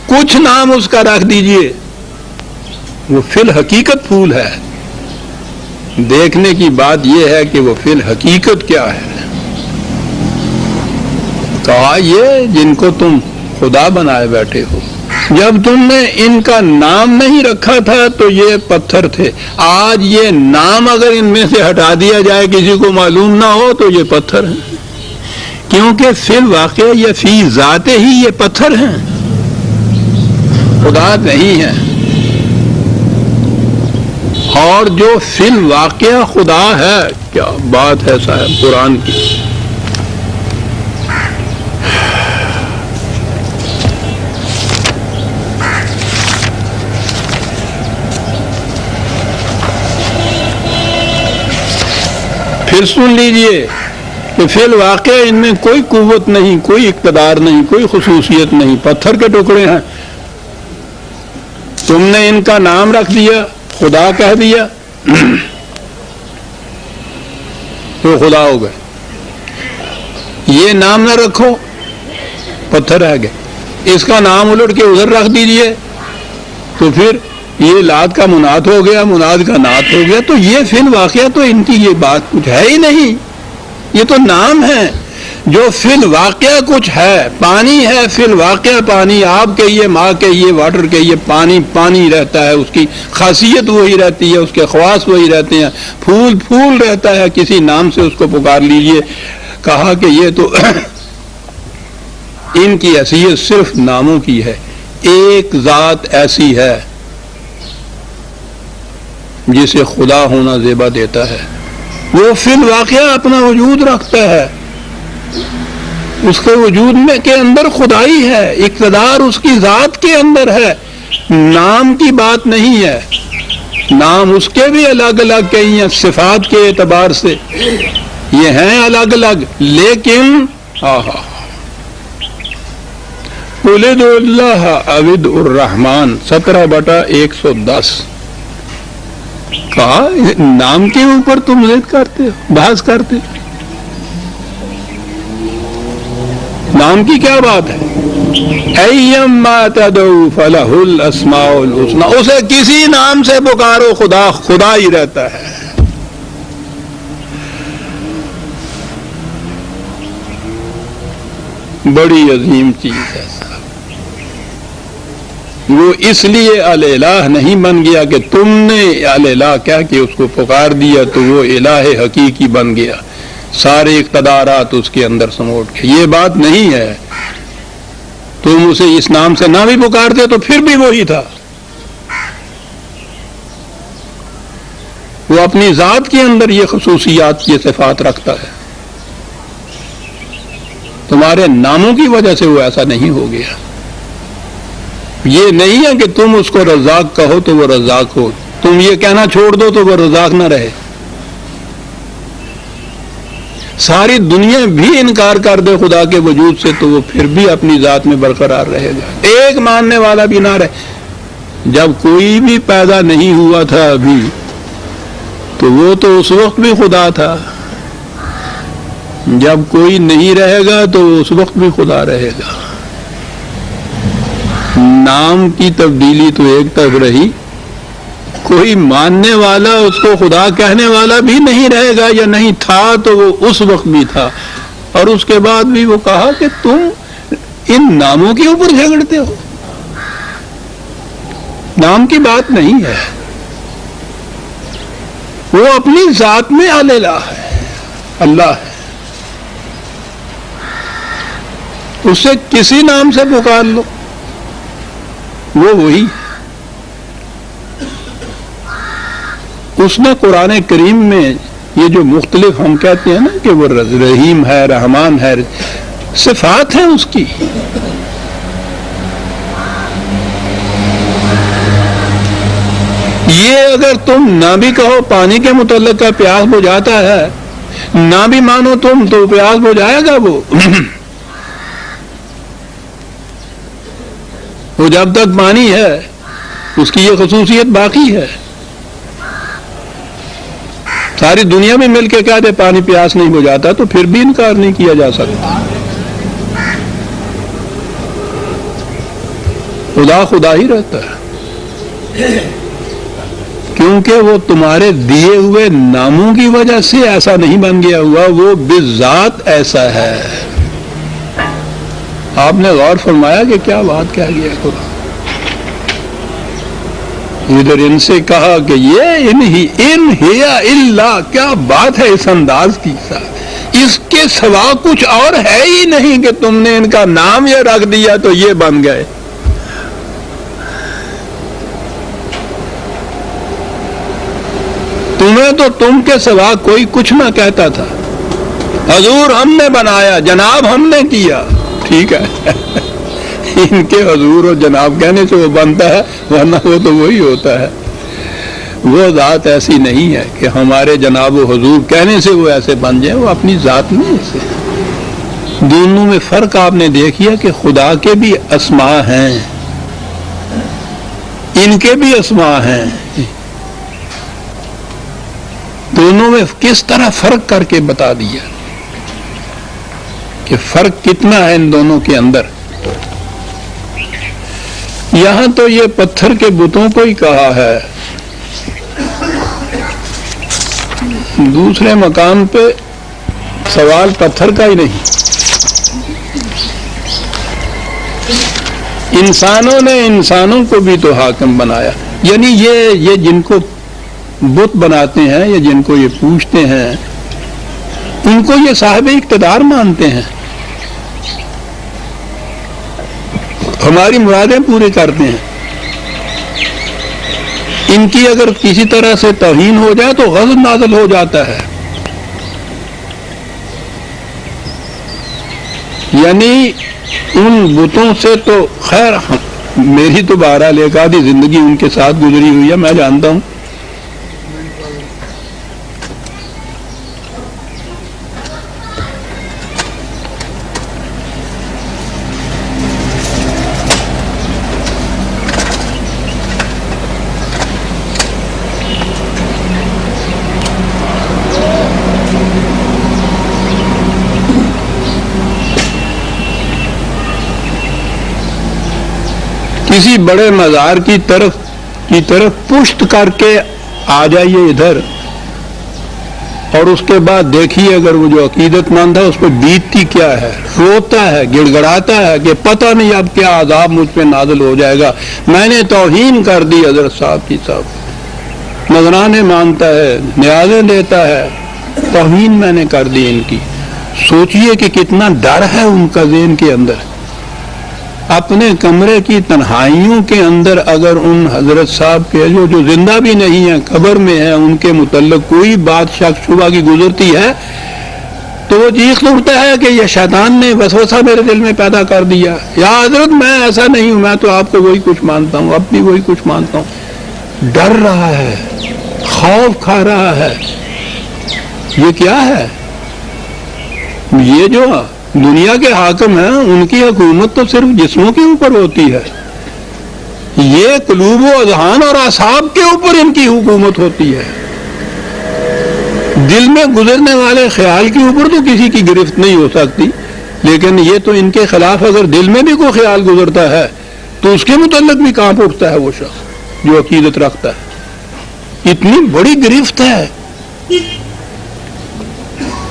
کچھ نام اس کا رکھ دیجئے، وہ فی الحقیقت پھول ہے۔ دیکھنے کی بات یہ ہے کہ وہ فی الحقیقت کیا ہے۔ کہا یہ جن کو تم خدا بنائے بیٹھے ہو، جب تم نے ان کا نام نہیں رکھا تھا تو یہ پتھر تھے، آج یہ نام اگر ان میں سے ہٹا دیا جائے کسی کو معلوم نہ ہو تو یہ پتھر ہیں، کیونکہ فی الواقع یا فی ذات ہی یہ پتھر ہیں، خدا نہیں ہے۔ اور جو فی الواقع خدا ہے، کیا بات ہے صاحب قرآن کی۔ پھر سن لیجئے کہ فی الواقع ان میں کوئی قوت نہیں، کوئی اقتدار نہیں، کوئی خصوصیت نہیں، پتھر کے ٹکڑے ہیں، تم نے ان کا نام رکھ دیا، خدا کہہ دیا تو خدا ہو گئے۔ یہ نام نہ رکھو، پتھر رہ گئے۔ اس کا نام الٹ کے ادھر رکھ دیجئے تو پھر یہ لات کا مناد ہو گیا، مناد کا نعت ہو گیا۔ تو یہ فی الواقع تو ان کی یہ بات کچھ ہے ہی نہیں، یہ تو نام ہے۔ جو فی الواقع کچھ ہے، پانی ہے، فی الواقع پانی، آپ کہیے، ماں کہیے، واٹر کہیے، پانی پانی رہتا ہے، اس کی خاصیت وہی رہتی ہے، اس کے خواص وہی رہتے ہیں۔ پھول پھول رہتا ہے، کسی نام سے اس کو پکار لیجئے۔ کہا کہ یہ تو ان کی حیثیت صرف ناموں کی ہے. ایک ذات ایسی ہے جسے خدا ہونا زیبا دیتا ہے. وہ فی الواقعہ اپنا وجود رکھتا ہے، اس کے وجود میں کے اندر خدائی ہے، اقتدار اس کی ذات کے اندر ہے. نام کی بات نہیں ہے، نام اس کے بھی الگ الگ کئی ہیں صفات کے اعتبار سے، یہ ہیں الگ الگ، لیکن قل ادعوا اللہ او ادعوا الرحمن 17/110 کہا نام کے اوپر تم ضد کرتے ہو، بحث کرتے ہو. نام کی کیا بات ہے؟ ایما تدعو فلہ الاسماء الحسنی، اسے کسی نام سے پکارو، خدا خدا ہی رہتا ہے. بڑی عظیم چیز ہے. وہ اس لیے الہ نہیں بن گیا کہ تم نے الہ کہہ کے اس کو پکار دیا تو وہ الہ حقیقی بن گیا، سارے اقتدارات اس کے اندر سموٹ کے. یہ بات نہیں ہے. تم اسے اس نام سے نہ بھی پکارتے تو پھر بھی وہی تھا. وہ اپنی ذات کے اندر یہ خصوصیات، یہ صفات رکھتا ہے. تمہارے ناموں کی وجہ سے وہ ایسا نہیں ہو گیا. یہ نہیں ہے کہ تم اس کو رزاق کہو تو وہ رزاق ہو، تم یہ کہنا چھوڑ دو تو وہ رزاق نہ رہے. ساری دنیا بھی انکار کر دے خدا کے وجود سے تو وہ پھر بھی اپنی ذات میں برقرار رہے گا. ایک ماننے والا بھی نہ رہے. جب کوئی بھی پیدا نہیں ہوا تھا ابھی تو وہ تو اس وقت بھی خدا تھا، جب کوئی نہیں رہے گا تو اس وقت بھی خدا رہے گا. نام کی تبدیلی تو ایک طرف رہی، کوئی ماننے والا اس کو خدا کہنے والا بھی نہیں رہے گا، یا نہیں تھا تو وہ اس وقت بھی تھا. اور اس کے بعد بھی وہ کہا کہ تم ان ناموں کے اوپر جھگڑتے ہو. نام کی بات نہیں ہے، وہ اپنی ذات میں الہ ہے، اللہ ہے. اسے کسی نام سے پکار لو، وہ وہی. اس نے قرآن کریم میں یہ جو مختلف ہم کہتے ہیں نا کہ وہ رحیم ہے، رحمان ہے، صفات ہیں اس کی. یہ اگر تم نہ بھی کہو پانی کے متعلق کا پیاس بجھاتا ہے، نہ بھی مانو تم تو پیاس بجھائے گا وہ جب تک پانی ہے اس کی یہ خصوصیت باقی ہے. ساری دنیا میں مل کے کہتے پانی پیاس نہیں بجھاتا تو پھر بھی انکار نہیں کیا جا سکتا. خدا خدا ہی رہتا ہے، کیونکہ وہ تمہارے دیے ہوئے ناموں کی وجہ سے ایسا نہیں بن گیا ہوا، وہ بذات ایسا ہے. آپ نے غور فرمایا کہ کیا بات کہہ گیا خدا. ادھر ان سے کہا کہ یہ ان ہی الا، کیا بات ہے اس انداز کی، اس کے سوا کچھ اور ہے ہی نہیں کہ تم نے ان کا نام یہ رکھ دیا تو یہ بن گئے. تمہیں تو تم کے سوا کوئی کچھ نہ کہتا تھا. حضور ہم نے بنایا، جناب ہم نے کیا، ٹھیک ہے. ان کے حضور اور جناب کہنے سے وہ بنتا ہے، ورنہ وہ تو وہی ہوتا ہے. وہ ذات ایسی نہیں ہے کہ ہمارے جناب و حضور کہنے سے وہ ایسے بن جائے، وہ اپنی ذات میں ایسے. دونوں میں فرق آپ نے دیکھیا کہ خدا کے بھی اسماء ہیں، ان کے بھی اسماء ہیں. دونوں میں کس طرح فرق کر کے بتا دیا کہ فرق کتنا ہے ان دونوں کے اندر. یہاں تو یہ پتھر کے بتوں کو ہی کہا ہے، دوسرے مقام پہ سوال پتھر کا ہی نہیں. انسانوں نے انسانوں کو بھی تو حاکم بنایا. یعنی یہ جن کو بت بناتے ہیں یا جن کو یہ پوچھتے ہیں ان کو یہ صاحب اقتدار مانتے ہیں. ہماری مرادیں پوری کرتے ہیں. ان کی اگر کسی طرح سے توہین ہو جائے تو غضب نازل ہو جاتا ہے. یعنی ان بتوں سے تو خیر میری تو بہرحال ایک آدھی زندگی ان کے ساتھ گزری ہوئی ہے، میں جانتا ہوں. کسی بڑے مزار کی طرف پشت کر کے آ جائیے ادھر، اور اس کے بعد دیکھیے اگر وہ جو عقیدت مند ہے اس پہ بیتتی کیا ہے، روتا ہے، گڑ گڑاتا ہے کہ پتہ نہیں اب کیا عذاب مجھ پہ نازل ہو جائے گا، میں نے توہین کر دی حضرت صاحب کی. صاحب نذرانے مانگتا ہے، نیازیں دیتا ہے، توہین میں نے کر دی ان کی. سوچئے کہ کتنا ڈر ہے ان کا ذہن کے اندر. اپنے کمرے کی تنہائیوں کے اندر اگر ان حضرت صاحب کے جو زندہ بھی نہیں ہیں، قبر میں ہیں، ان کے متعلق کوئی بات شک شبہ کی گزرتی ہے تو وہ چیخ اٹھتا ہے کہ یہ شیطان نے وسوسہ میرے دل میں پیدا کر دیا، یا حضرت میں ایسا نہیں ہوں، میں تو آپ کو وہی کچھ مانتا ہوں، اب بھی وہی کچھ مانتا ہوں. ڈر رہا ہے، خوف کھا رہا ہے. یہ کیا ہے؟ یہ جو دنیا کے حاکم ہیں ان کی حکومت تو صرف جسموں کے اوپر ہوتی ہے، یہ قلوب و اذہان اور اعصاب کے اوپر ان کی حکومت ہوتی ہے. دل میں گزرنے والے خیال کے اوپر تو کسی کی گرفت نہیں ہو سکتی، لیکن یہ تو ان کے خلاف اگر دل میں بھی کوئی خیال گزرتا ہے تو اس کے متعلق بھی کانپ اٹھتا ہے وہ شخص جو عقیدت رکھتا ہے. اتنی بڑی گرفت ہے.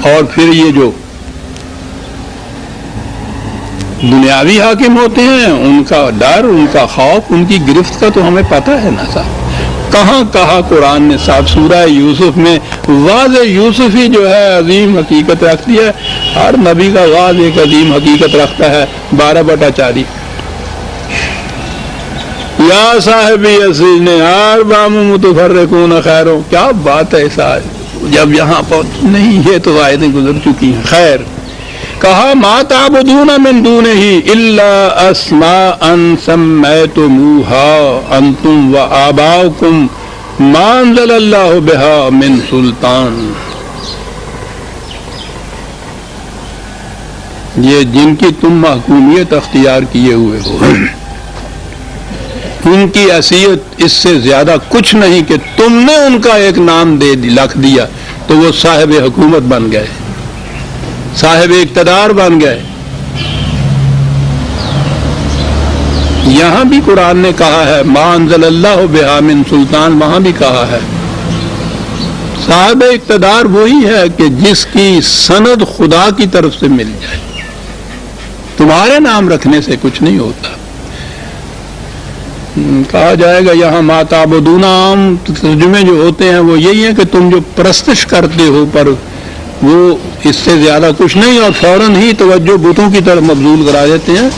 اور پھر یہ جو دنیاوی حاکم ہوتے ہیں ان کا ڈر، ان کا خوف، ان کی گرفت کا تو ہمیں پتہ ہے نا صاحب. کہاں کہا قرآن نے صاحب سورہ یوسف میں واضح یوسف ہی جو ہے عظیم حقیقت رکھتی ہے. ہر نبی کا واضح ایک عظیم حقیقت رکھتا ہے. 12/4 یا صاحبی السجن ارباب متفرقون خیر. کیا بات ہے صاحب، جب یہاں پہنچ نہیں، یہ تو آیتیں گزر چکی ہیں. خیر کہا ما تعبدون من دونه الا اسماء سمیتموها انتم وآباؤکم ما انزل اللہ بها من سلطان. یہ جن کی تم محکومیت اختیار کیے ہوئے ہو، ان کی حیثیت اس سے زیادہ کچھ نہیں کہ تم نے ان کا ایک نام لکھ دیا تو وہ صاحب حکومت بن گئے، صاحب اقتدار بن گئے. یہاں بھی قرآن نے کہا ہے ما انزل اللہ بہا من سلطان، وہاں بھی کہا ہے صاحب اقتدار وہی ہے کہ جس کی سند خدا کی طرف سے مل جائے. تمہارے نام رکھنے سے کچھ نہیں ہوتا. کہا جائے گا یہاں ما تعبدون، عام ترجمے جو ہوتے ہیں وہ یہی ہیں کہ تم جو پرستش کرتے ہو، پر وہ اس سے زیادہ کچھ نہیں، اور فوراً ہی توجہ بتوں کی طرف مبذول کرا دیتے ہیں.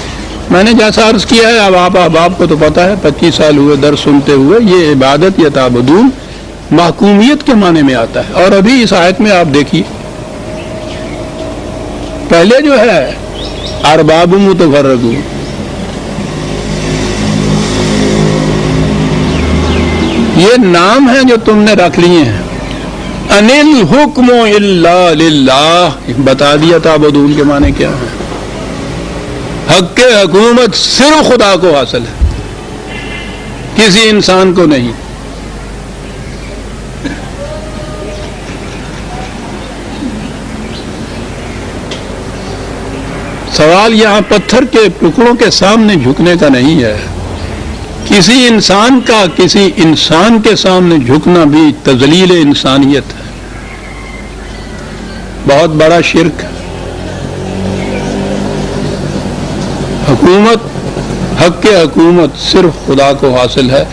میں نے جیسا عرض کیا ہے، اب آپ احباب کو تو پتہ ہے، 25 سال ہوئے درس سنتے ہوئے، یہ عبادت یا تعبدون محکومیت کے معنی میں آتا ہے. اور ابھی اس آیت میں آپ دیکھیے پہلے جو ہے ارباب متفرقون، یہ نام ہیں جو تم نے رکھ لیے ہیں. ان الحکم الا للہ، بتا دیا تعبدون کے معنی کیا ہے. حق حکومت صرف خدا کو حاصل ہے، کسی انسان کو نہیں. سوال یہاں پتھر کے ٹکڑوں کے سامنے جھکنے کا نہیں ہے. کسی انسان کا کسی انسان کے سامنے جھکنا بھی تذلیل انسانیت ہے، بہت بڑا شرک. حکومت، حق حکومت صرف خدا کو حاصل ہے،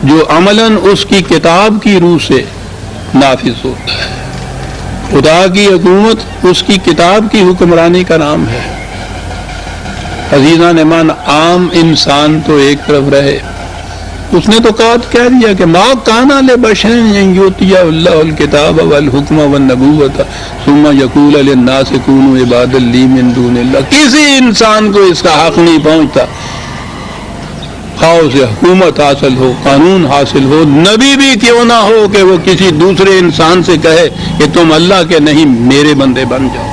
جو عملاً اس کی کتاب کی روح سے نافذ ہوتا ہے. خدا کی حکومت اس کی کتاب کی حکمرانی کا نام ہے. عزیزان ایمان عام انسان تو ایک طرف رہے، اس نے تو کہہ دیا کہ ما کان لبشر ان یؤتی اللہ الکتاب والحکم والنبوۃ ثم یقول للناس کونوا عبادا لی من دون اللہ. کسی انسان کو اس کا حق نہیں پہنچتا، خواہ اسے حکومت حاصل ہو، قانون حاصل ہو، نبی بھی کیوں نہ ہو، کہ وہ کسی دوسرے انسان سے کہے کہ تم اللہ کے نہیں میرے بندے بن جاؤ.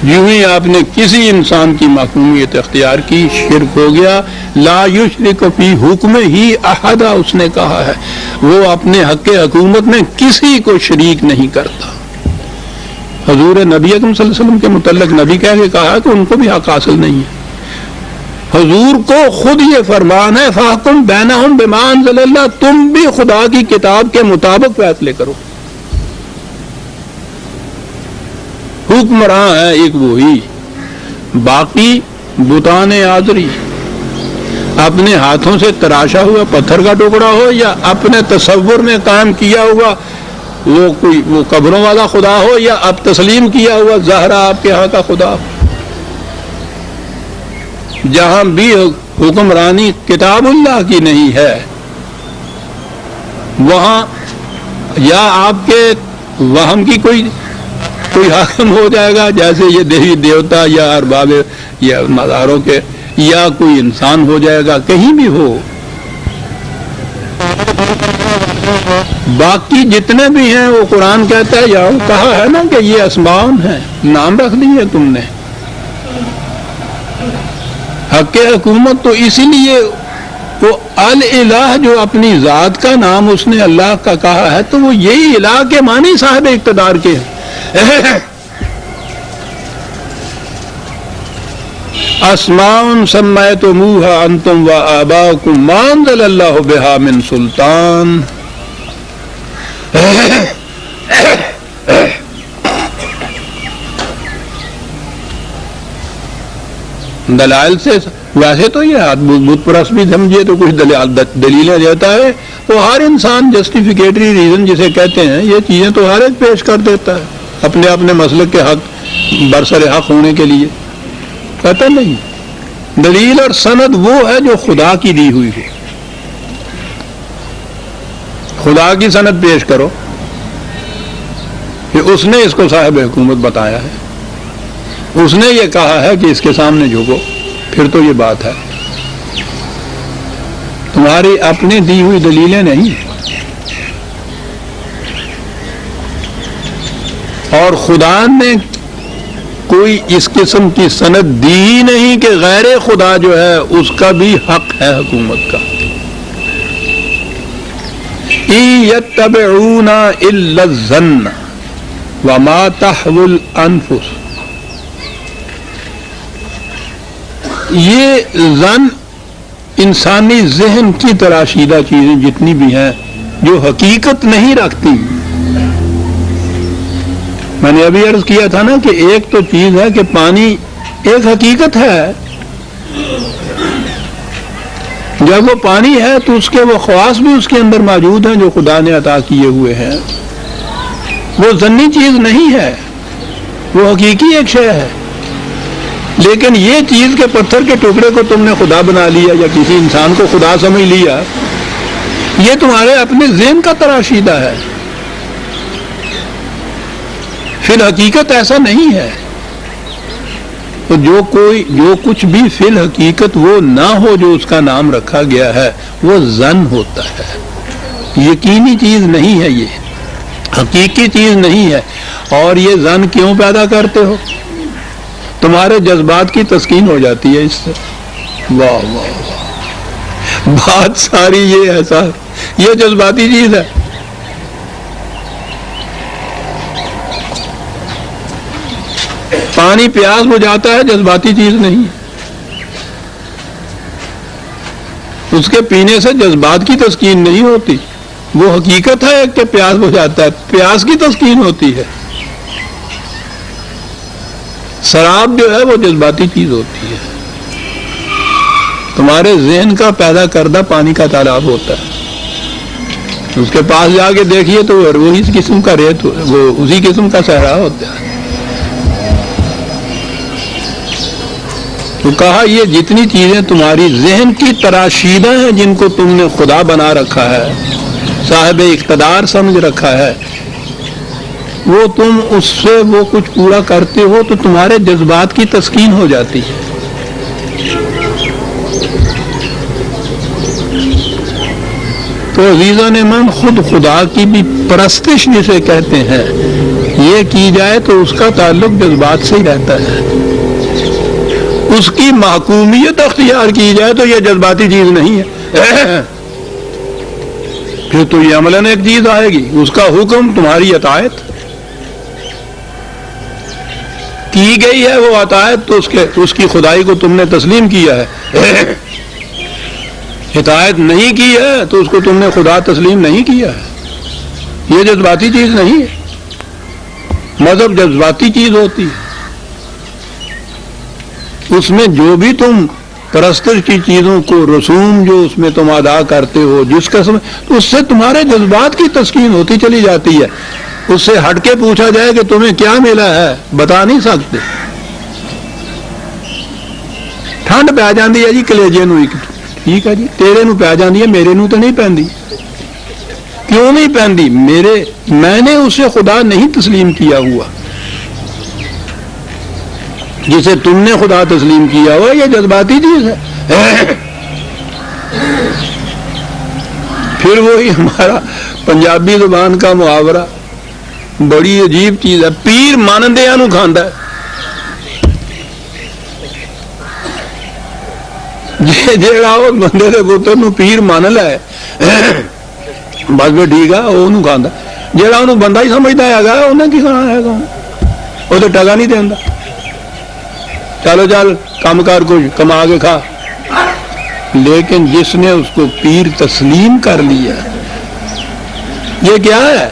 یوں ہی آپ نے کسی انسان کی محکومیت اختیار کی، شرک ہو گیا. لا یشرک فی حکم ہی احدا، اس نے کہا ہے وہ اپنے حق حکومت میں کسی کو شریک نہیں کرتا. حضور نبی اکرم صلی اللہ علیہ وسلم کے متعلق نبی کہہ کے کہا کہ ان کو بھی حق حاصل نہیں ہے. حضور کو خود یہ فرمان ہے فاحکم بینہم بما انزل اللہ، تم بھی خدا کی کتاب کے مطابق فیصلے کرو. حکمراں ہے ایک وہی، باقی بتان آزری اپنے ہاتھوں سے تراشا ہوا پتھر کا ٹکڑا ہو یا اپنے تصور میں قائم کیا ہوا وہ قبروں والا خدا ہو یا اب تسلیم کیا ہوا زہرا آپ کے ہاں کا خدا ہو، جہاں بھی حکمرانی کتاب اللہ کی نہیں ہے وہاں یا آپ کے وہم کی کوئی حاکم ہو جائے گا، جیسے یہ دیوی دیوتا یا ارباب یا مزاروں کے، یا کوئی انسان ہو جائے گا، کہیں بھی ہو. باقی جتنے بھی ہیں وہ قرآن کہتا ہے، یا کہا ہے نا کہ یہ اسماء ہیں، نام رکھ دیے تم نے. حق حکومت تو اسی لیے وہ الہ جو اپنی ذات کا نام اس نے اللہ کا کہا ہے، تو وہ یہی الہ کے معنی صاحب اقتدار کے ہیں. اسماء سمیتموها انتم وآباؤکم ما انزل اللہ بہا من سلطان. دلائل سے ویسے تو یہ بت پرست بھی سمجھے تو کچھ دلیلیں دیتا ہے، وہ ہر انسان جسٹیفیکیٹری ریزن جسے کہتے ہیں یہ چیزیں تو ہر ایک پیش کر دیتا ہے اپنے مسلک کے حق برسر حق ہونے کے لیے. کہتا نہیں، دلیل اور سند وہ ہے جو خدا کی دی ہوئی ہے. خدا کی سند پیش کرو کہ اس نے اس کو صاحب حکومت بتایا ہے، اس نے یہ کہا ہے کہ اس کے سامنے جھکو، پھر تو یہ بات ہے. تمہاری اپنی دی ہوئی دلیلیں نہیں. اور خدا نے کوئی اس قسم کی سند دی ہی نہیں کہ غیر خدا جو ہے اس کا بھی حق ہے حکومت کا. یتبعون الا الظن وما تحوی الانفس. یہ ظن انسانی ذہن کی تراشیدہ چیزیں جتنی بھی ہیں جو حقیقت نہیں رکھتی. میں نے ابھی عرض کیا تھا نا کہ ایک تو چیز ہے کہ پانی ایک حقیقت ہے، جب وہ پانی ہے تو اس کے وہ خواص بھی اس کے اندر موجود ہیں جو خدا نے عطا کیے ہوئے ہیں. وہ ظنی چیز نہیں ہے، وہ حقیقی ایک شے ہے. لیکن یہ چیز کے پتھر کے ٹکڑے کو تم نے خدا بنا لیا یا کسی انسان کو خدا سمجھ لیا، یہ تمہارے اپنے ذہن کا تراشیدہ ہے. فی الحقیقت ایسا نہیں ہے. تو جو کچھ بھی فی الحقیقت وہ نہ ہو جو اس کا نام رکھا گیا ہے وہ ظن ہوتا ہے. یقینی چیز نہیں ہے، یہ حقیقی چیز نہیں ہے. اور یہ ظن کیوں پیدا کرتے ہو؟ تمہارے جذبات کی تسکین ہو جاتی ہے اس سے. واہ واہ واہ، بات ساری یہ ہے صاحب، یہ جذباتی چیز ہے. پانی پیاس بجھاتا ہے، جذباتی چیز نہیں. اس کے پینے سے جذبات کی تسکین نہیں ہوتی، وہ حقیقت ہے کہ پیاس بجھاتا ہے، پیاس کی تسکین ہوتی ہے. شراب جو ہے وہ جذباتی چیز ہوتی ہے. تمہارے ذہن کا پیدا کردہ پانی کا تالاب ہوتا ہے، اس کے پاس جا کے دیکھیے تو وہی قسم کا ریت، وہ اسی قسم کا صحرا ہوتا ہے. تو کہا یہ جتنی چیزیں تمہاری ذہن کی تراشیدہ ہیں جن کو تم نے خدا بنا رکھا ہے، صاحب اقتدار سمجھ رکھا ہے، وہ تم اس سے وہ کچھ پورا کرتے ہو تو تمہارے جذبات کی تسکین ہو جاتی ہے۔ تو عزیزان من، خود خدا کی بھی پرستش جسے کہتے ہیں، یہ کی جائے تو اس کا تعلق جذبات سے ہی رہتا ہے۔ اس کی محکومیت اختیار کی جائے تو یہ جذباتی چیز نہیں ہے، پھر تو یہ عملاً ایک چیز آئے گی، اس کا حکم تمہاری اطاعت کی گئی ہے، وہ اطاعت تو اس کی خدائی کو تم نے تسلیم کیا ہے، اطاعت نہیں کی ہے تو اس کو تم نے خدا تسلیم نہیں کیا ہے۔ یہ جذباتی چیز نہیں ہے، مذہب جذباتی چیز ہوتی ہے، اس میں جو بھی تم پرستش کی چیزوں کو رسوم جو اس میں تم ادا کرتے ہو جس قسم، تو اس سے تمہارے جذبات کی تسکین ہوتی چلی جاتی ہے۔ اس سے ہٹ کے پوچھا جائے کہ تمہیں کیا ملا ہے، بتا نہیں سکتے، ٹھنڈ پی جاتی ہے جی کلیجے نو، ٹھیک ہے جی، تیرے نو پی جاتی ہے، میرے نو تو نہیں پیندی۔ کیوں نہیں پیندی؟ میں نے اسے خدا نہیں تسلیم کیا ہوا، جسے تم نے خدا تسلیم کیا ہوا یہ جذباتی چیز ہے۔ پھر وہی ہمارا پنجابی زبان کا محاورہ، بڑی عجیب چیز ہے، پیر مانندیاں نو کھاندا ہے۔ جیڑا وہ بندے دے پتر نو پیر مان لے بس بھی ٹھیک ہے، وہ کھانا، جیڑا انہوں بندہ ہی سمجھتا ہے انہیں کی کھانا ہے، وہ تو ٹگا نہیں دینا، چلو چل کام کر کچھ کما کے کھا۔ لیکن جس نے اس کو پیر تسلیم کر لیا، یہ کیا ہے؟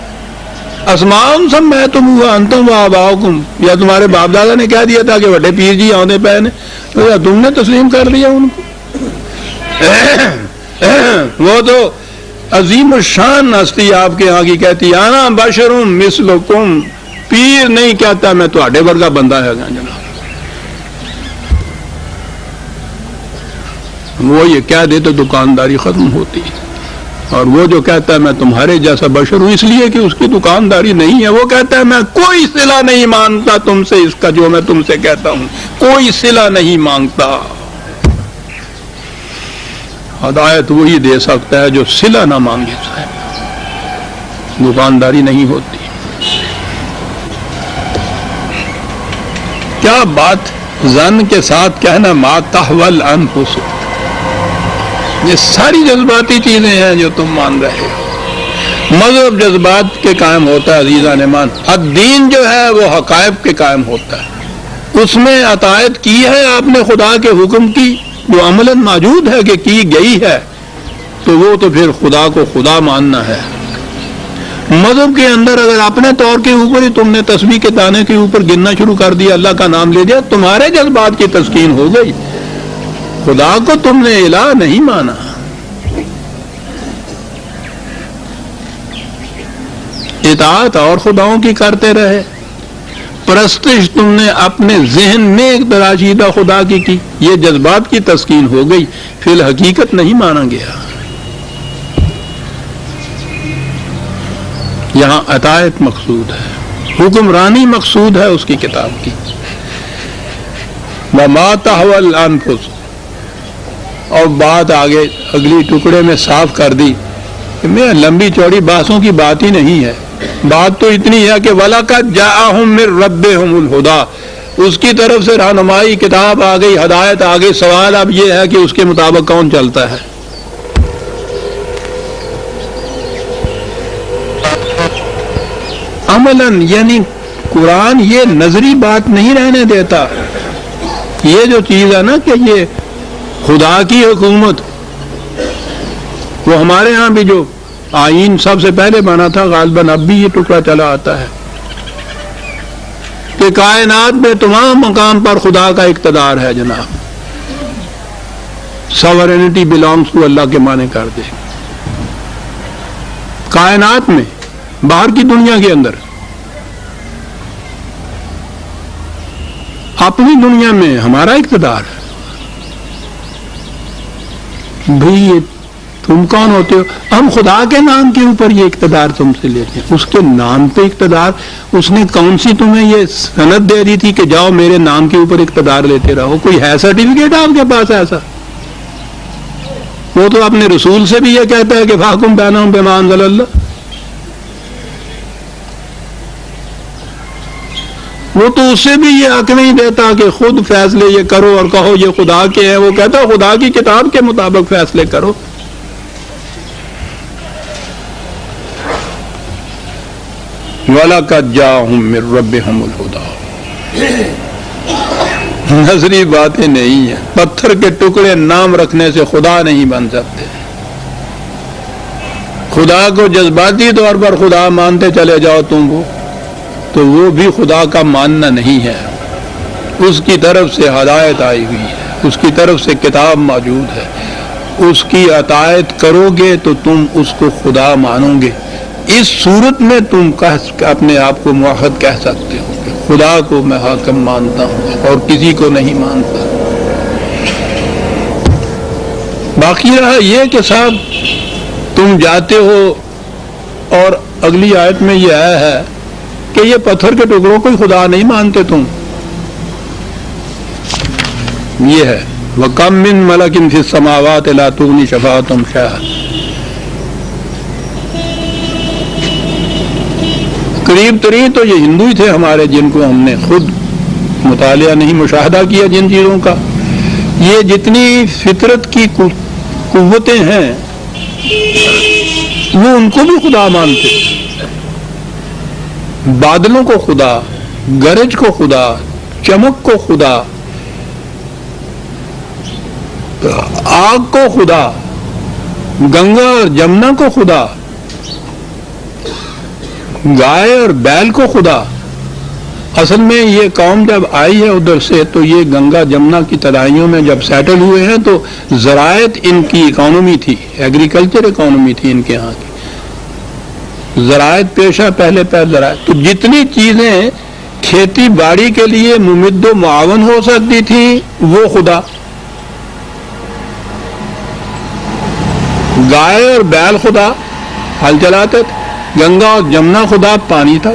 اسمان سب میں تم ہوا انتم و آباؤکم، یا تمہارے باپ دادا نے کہہ دیا تھا کہ بڑے پیر جی آنے پے نے، تم نے تسلیم کر لیا ان کو۔ وہ تو عظیم الشان ہستی آپ کے ہاں کی کہتی آنا بشرم مثلکم، پیر نہیں کہتا میں تواڈے ورگا بندہ ہے جناب، وہ یہ کہہ دے تو دکانداری ختم ہوتی ہے، اور وہ جو کہتا ہے میں تمہارے جیسا بشر ہوں، اس لیے کہ اس کی دکانداری نہیں ہے، وہ کہتا ہے میں کوئی صلہ نہیں مانگتا تم سے، اس کا جو میں تم سے کہتا ہوں کوئی صلہ نہیں مانگتا۔ ہدایت وہی دے سکتا ہے جو صلہ نہ مانگے، دکانداری نہیں ہوتی۔ کیا بات زن کے ساتھ کہنا ما تحول انفس، یہ ساری جذباتی چیزیں ہیں جو تم مان رہے ہو۔ مذہب جذبات کے قائم ہوتا ہے عزیزان ایمان، الدین جو ہے وہ حقائق کے قائم ہوتا ہے، اس میں اطاعت کی ہے آپ نے خدا کے حکم کی جو عملاً موجود ہے کہ کی گئی ہے، تو وہ تو پھر خدا کو خدا ماننا ہے۔ مذہب کے اندر اگر اپنے طور کے اوپر ہی تم نے تسبیح کے دانے کے اوپر گننا شروع کر دیا، اللہ کا نام لے دیا، تمہارے جذبات کی تسکین ہو گئی، خدا کو تم نے الہ نہیں مانا۔ اطاعت اور خداؤں کی کرتے رہے، پرستش تم نے اپنے ذہن میں ایک تراشیدہ خدا کی، یہ جذبات کی تسکین ہو گئی، فی الحقیقت نہیں مانا گیا۔ یہاں اطاعت مقصود ہے، حکمرانی مقصود ہے اس کی کتاب کی۔ وما تحوى الانفس، اور بات آگے اگلی ٹکڑے میں صاف کر دی کہ میں لمبی چوڑی بحثوں کی بات ہی نہیں ہے، بات تو اتنی ہے کہ وَلَقَدْ جَاءَهُم مِّن رَّبِّهُمُ الْهُدَىٰ، اس کی طرف سے رہنمائی کتاب آ گئی، ہدایت آ گئی، سوال اب یہ ہے کہ اس کے مطابق کون چلتا ہے۔ عملاً یعنی قرآن یہ نظری بات نہیں رہنے دیتا، یہ جو چیز ہے نا کہ یہ خدا کی حکومت، وہ ہمارے ہاں بھی جو آئین سب سے پہلے بنا تھا، غالباً اب بھی یہ ٹکڑا چلا آتا ہے کہ کائنات میں تمام مقام پر خدا کا اقتدار ہے جناب، ساورینٹی بلانگس ٹو اللہ کے معنی کر دے۔ کائنات میں، باہر کی دنیا کے اندر، اپنی دنیا میں ہمارا اقتدار ہے، بھئی یہ تم کون ہوتے ہو؟ ہم خدا کے نام کے اوپر یہ اقتدار تم سے لیتے ہیں. اس کے نام پہ اقتدار. اس نے کون سی تمہیں یہ سند دے دی تھی کہ جاؤ میرے نام کے اوپر اقتدار لیتے رہو؟ کوئی ہے سرٹیفکیٹ آپ کے پاس ایسا؟ وہ تو اپنے رسول سے بھی یہ کہتا ہے کہ فاحکم بینہم بما انزل اللہ. وہ تو اس سے بھی یہ حق نہیں دیتا کہ خود فیصلے یہ کرو اور کہو یہ خدا کے ہیں. وہ کہتا ہے خدا کی کتاب کے مطابق فیصلے کرو. وَلَقَدْ جَاءَهُم مِّن رَّبِّهُمُ الْهُدَىٰ. نظری باتیں نہیں ہیں. پتھر کے ٹکڑے نام رکھنے سے خدا نہیں بن سکتے. خدا کو جذباتی طور پر خدا مانتے چلے جاؤ تم کو، تو وہ بھی خدا کا ماننا نہیں ہے. اس کی طرف سے ہدایت آئی ہوئی ہے، اس کی طرف سے کتاب موجود ہے. اس کی اطاعت کرو گے تو تم اس کو خدا مانو گے. اس صورت میں تم اپنے آپ کو موحد کہہ سکتے ہو کہ خدا کو میں حاکم مانتا ہوں اور کسی کو نہیں مانتا. باقی رہا یہ کہ صاحب تم جاتے ہو اور اگلی آیت میں یہ آیا ہے کہ یہ پتھر کے ٹکڑوں کو خدا نہیں مانتے تم. یہ ہے وَكَمْ مِن مَلَكٍ فِي السَّمَاوَاتِ لَا تُغْنِ شَفَاعَتُهُمْ شَيْئًا. قریب ترین تو یہ ہندو ہی تھے ہمارے، جن کو ہم نے خود مطالعہ نہیں مشاہدہ کیا جن چیزوں کا. یہ جتنی فطرت کی قوتیں ہیں وہ ان کو بھی خدا مانتے. بادلوں کو خدا، گرج کو خدا، چمک کو خدا، آگ کو خدا، گنگا اور جمنا کو خدا، گائے اور بیل کو خدا. اصل میں یہ قوم جب آئی ہے ادھر سے تو یہ گنگا جمنا کی ترائیوں میں جب سیٹل ہوئے ہیں تو زراعت ان کی اکانومی تھی، ایگریکلچر اکانومی تھی ان کے یہاں کی. زراعت پیشہ پہلے زراعت. تو جتنی چیزیں کھیتی باڑی کے لیے ممد و معاون ہو سکتی تھی وہ خدا. گائے اور بیل خدا ہل چلاتے تھے، گنگا اور جمنا خدا پانی تھا.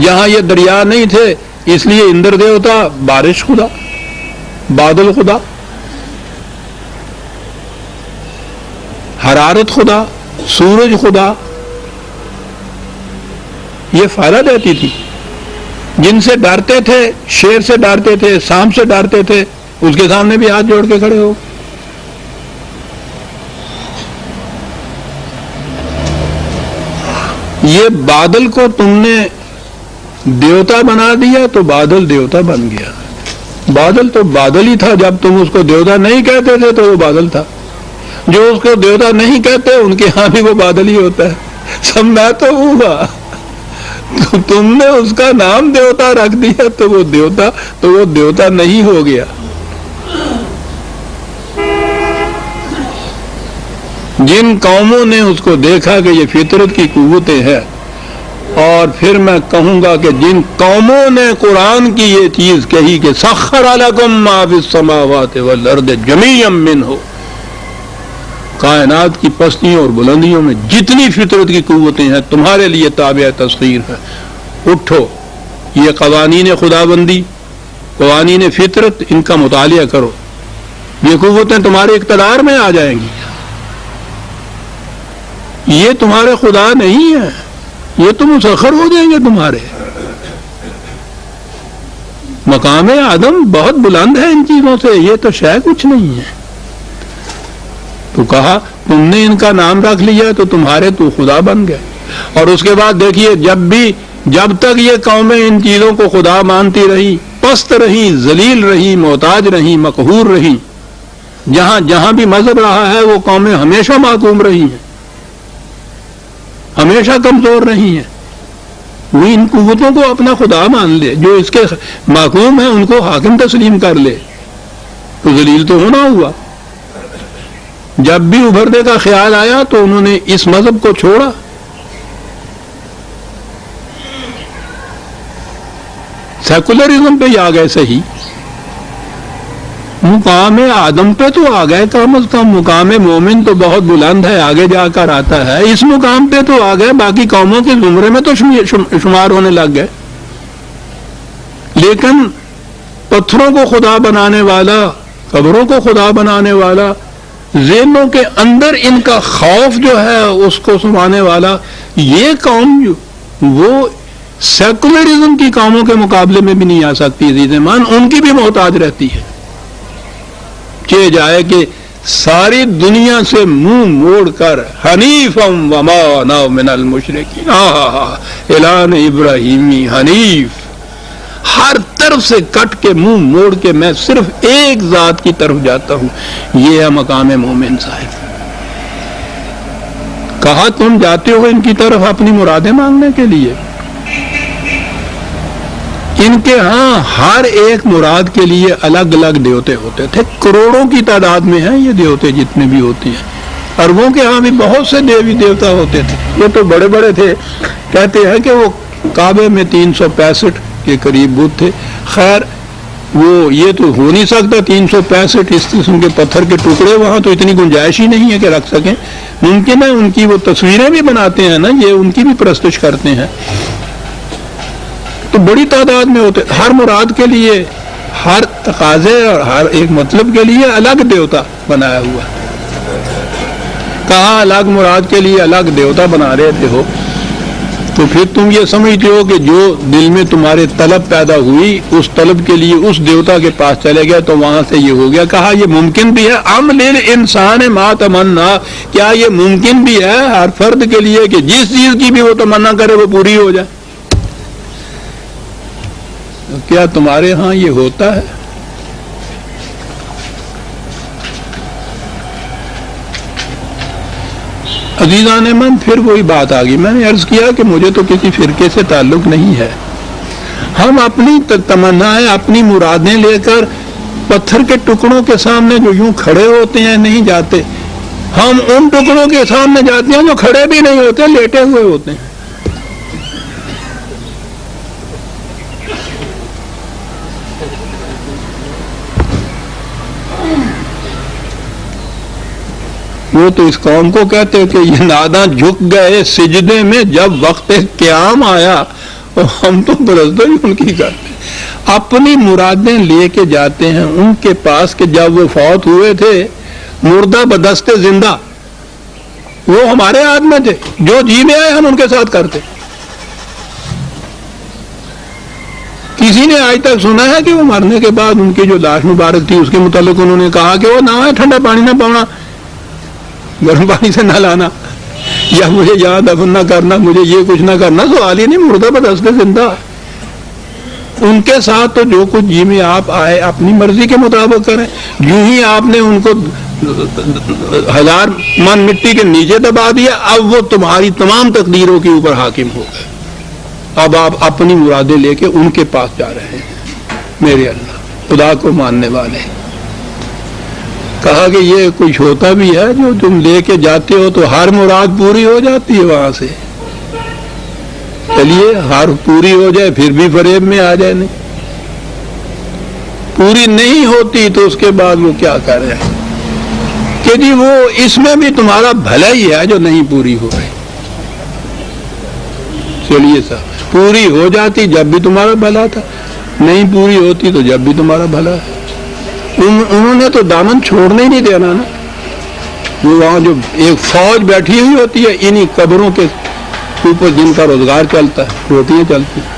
جہاں یہ دریا نہیں تھے اس لیے اندر دیوتا بارش خدا، بادل خدا، حرارت خدا، سورج خدا. یہ فائدہ دیتی تھی. جن سے ڈرتے تھے، شیر سے ڈرتے تھے، سانپ سے ڈرتے تھے، اس کے سامنے بھی ہاتھ جوڑ کے کھڑے ہو. یہ بادل کو تم نے دیوتا بنا دیا تو بادل دیوتا بن گیا. بادل تو بادل ہی تھا. جب تم اس کو دیوتا نہیں کہتے تھے تو وہ بادل تھا. جو اس کو دیوتا نہیں کہتے ان کے ہاں بھی وہ بادل ہی ہوتا ہے. سب میں تو ہوا، تو تم نے اس کا نام دیوتا رکھ دیا تو وہ دیوتا نہیں ہو گیا. جن قوموں نے اس کو دیکھا کہ یہ فطرت کی قوتیں ہیں، اور پھر میں کہوں گا کہ جن قوموں نے قرآن کی یہ چیز کہی کہ سخر لکم ما فی السماوات والارض جمیعا منہ، کائنات کی پستیوں اور بلندیوں میں جتنی فطرت کی قوتیں ہیں تمہارے لیے تابع تسخیر ہے. اٹھو، یہ قوانین خدا بندی، قوانین فطرت، ان کا مطالعہ کرو. یہ قوتیں تمہارے اقتدار میں آ جائیں گی. یہ تمہارے خدا نہیں ہے، یہ تو مسخر ہو جائیں گے تمہارے. مقام آدم بہت بلند ہے ان چیزوں سے، یہ تو شے کچھ نہیں ہے. تو کہا تم نے ان کا نام رکھ لیا تو تمہارے تو خدا بن گئے. اور اس کے بعد دیکھیے جب تک یہ قومیں ان چیزوں کو خدا مانتی رہی، پست رہی، ذلیل رہی، محتاج رہی، مقہور رہی، جہاں بھی مذہب رہا ہے وہ قومیں ہمیشہ محکوم رہی ہیں، ہمیشہ کمزور رہی ہیں. وہ ان قوتوں کو اپنا خدا مان لے، جو اس کے محکوم ہیں ان کو حاکم تسلیم کر لے تو ذلیل تو ہونا ہوا. جب بھی ابھرنے کا خیال آیا تو انہوں نے اس مذہب کو چھوڑا. سیکولرزم پہ ہی آ گئے. صحیح مقام آدم پہ تو آ گئے، کم از کم مقام مومن تو بہت بلند ہے، آگے جا کر آتا ہے، اس مقام پہ تو آ گئے، باقی قوموں کے زمرے میں تو شمار ہونے لگ گئے۔ لیکن پتھروں کو خدا بنانے والا، قبروں کو خدا بنانے والا، ذہنوں کے اندر ان کا خوف جو ہے اس کو سمانے والا، یہ قوم وہ سیکولرزم کی قوموں کے مقابلے میں بھی نہیں آ سکتی عزیز مان، ان کی بھی محتاج رہتی ہے۔ کہ جائے کہ ساری دنیا سے منہ موڑ کر حنیفم وما انا من المشرکین، اعلان ابراہیمی حنیف، ہر طرف سے کٹ کے منہ موڑ کے میں صرف ایک ذات کی طرف جاتا ہوں، یہ ہے مقام مومن صاحب۔ کہا تم جاتے ہو ان کی طرف اپنی مرادیں مانگنے کے لیے؟ ان کے ہاں ہر ایک مراد کے لیے الگ الگ دیوتے ہوتے تھے، کروڑوں کی تعداد میں ہیں یہ دیوتے جتنے بھی ہوتے ہیں۔ عربوں کے ہاں بھی بہت سے دیوی دیوتا ہوتے تھے، یہ تو بڑے بڑے تھے، کہتے ہیں کہ وہ کعبے میں 365 کے قریب بت تھے۔ خیر وہ یہ تو ہو نہیں سکتا 365 اس قسم کے پتھر کے ٹکڑے، وہاں تو اتنی گنجائش ہی نہیں ہے کہ رکھ سکیں۔ ممکن ہے ان کی وہ تصویریں بھی بناتے ہیں نا، یہ ان کی بھی پرستش کرتے ہیں، تو بڑی تعداد میں ہوتے، ہر مراد کے لیے، ہر تقاضے اور ہر ایک مطلب کے لیے الگ دیوتا بنایا ہوا۔ کہا الگ مراد کے لیے الگ دیوتا بنا رہے ہو تو پھر تم یہ سمجھتے ہو کہ جو دل میں تمہارے طلب پیدا ہوئی اس طلب کے لیے اس دیوتا کے پاس چلے گئے تو وہاں سے یہ ہو گیا۔ کہا یہ ممکن بھی ہے، ام للانسان ما تمنا، کیا یہ ممکن بھی ہے ہر فرد کے لیے کہ جس چیز کی بھی وہ تمنا کرے وہ پوری ہو جائے؟ کیا تمہارے ہاں یہ ہوتا ہے؟ عزیزان من، پھر وہی بات آ گئی، میں نے عرض کیا کہ مجھے تو کسی فرقے سے تعلق نہیں ہے، ہم اپنی تمنائیں اپنی مرادیں لے کر پتھر کے ٹکڑوں کے سامنے جو یوں کھڑے ہوتے ہیں نہیں جاتے، ہم ان ٹکڑوں کے سامنے جاتے ہیں جو کھڑے بھی نہیں ہوتے، لیٹے ہوئے ہوتے ہیں۔ وہ تو اس قوم کو کہتے کہ یہ ناداں جھک گئے سجدے میں جب وقت قیام آیا، ہم تو پرستش ان کی کرتے ہیں، اپنی مرادیں لے کے جاتے ہیں ان کے پاس کہ جب وہ فوت ہوئے تھے مردہ بدست زندہ، وہ ہمارے ہاتھ میں تھے، جو جی میں آئے ہم ان کے ساتھ کرتے۔ کسی نے آج تک سنا ہے کہ وہ مرنے کے بعد ان کی جو لاش مبارک تھی اس کے متعلق انہوں نے کہا کہ وہ نہ ہے ٹھنڈا پانی نہ پاؤنا، گرم پانی سے نہ لانا، یا مجھے یہاں دفن نہ کرنا، مجھے یہ کچھ نہ کرنا؟ سوال ہی نہیں، مردہ بدست زندہ۔ ان کے ساتھ تو جو کچھ جی میں آپ آئے اپنی مرضی کے مطابق کریں، یوں ہی آپ نے ان کو 1000 من مٹی کے نیچے دبا دیا، اب وہ تمہاری تمام تقدیروں کے اوپر حاکم ہو گئے، اب آپ اپنی مرادیں لے کے ان کے پاس جا رہے ہیں۔ میرے اللہ خدا کو ماننے والے، کہا کہ یہ کچھ ہوتا بھی ہے جو تم لے کے جاتے ہو تو ہر مراد پوری ہو جاتی ہے وہاں سے؟ چلیے ہر پوری ہو جائے پھر بھی فریب میں آ جائے، نہیں پوری نہیں ہوتی تو اس کے بعد وہ کیا کر رہے ہیں کہ جی وہ اس میں بھی تمہارا بھلا ہی ہے جو نہیں پوری ہو رہی۔ چلیے صاحب پوری ہو جاتی جب بھی تمہارا بھلا تھا، نہیں پوری ہوتی تو جب بھی تمہارا بھلا ہے۔ انہوں نے تو دامن چھوڑنے ہی نہیں دینا نا، وہ وہاں جو ایک فوج بیٹھی ہوئی ہوتی ہے انہی قبروں کے اوپر جن کا روزگار چلتا ہے، روٹیاں چلتی ہیں۔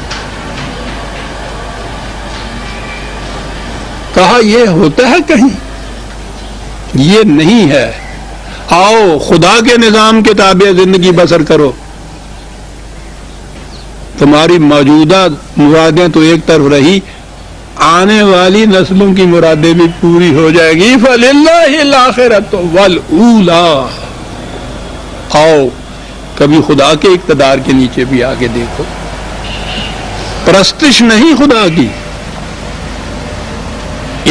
کہا یہ ہوتا ہے کہیں؟ یہ نہیں ہے، آؤ خدا کے نظام کے تابع زندگی بسر کرو، تمہاری موجودہ مرادیں تو ایک طرف رہی، آنے والی نسلوں کی مرادیں بھی پوری ہو جائے گی۔ فَلِلَّهِ الْآخِرَةُ وَالْأُولَىٰ، آؤ کبھی خدا کے اقتدار کے نیچے بھی آگے دیکھو، پرستش نہیں خدا کی،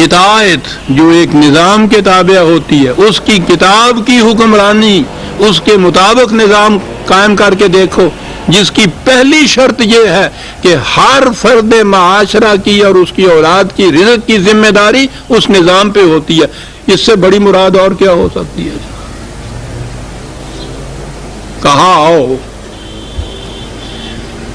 اطاعت جو ایک نظام کے تابع ہوتی ہے، اس کی کتاب کی حکمرانی، اس کے مطابق نظام قائم کر کے دیکھو، جس کی پہلی شرط یہ ہے کہ ہر فرد معاشرہ کی اور اس کی اولاد کی رزق کی ذمہ داری اس نظام پہ ہوتی ہے. اس سے بڑی مراد اور کیا ہو سکتی ہے؟ کہاں آؤ،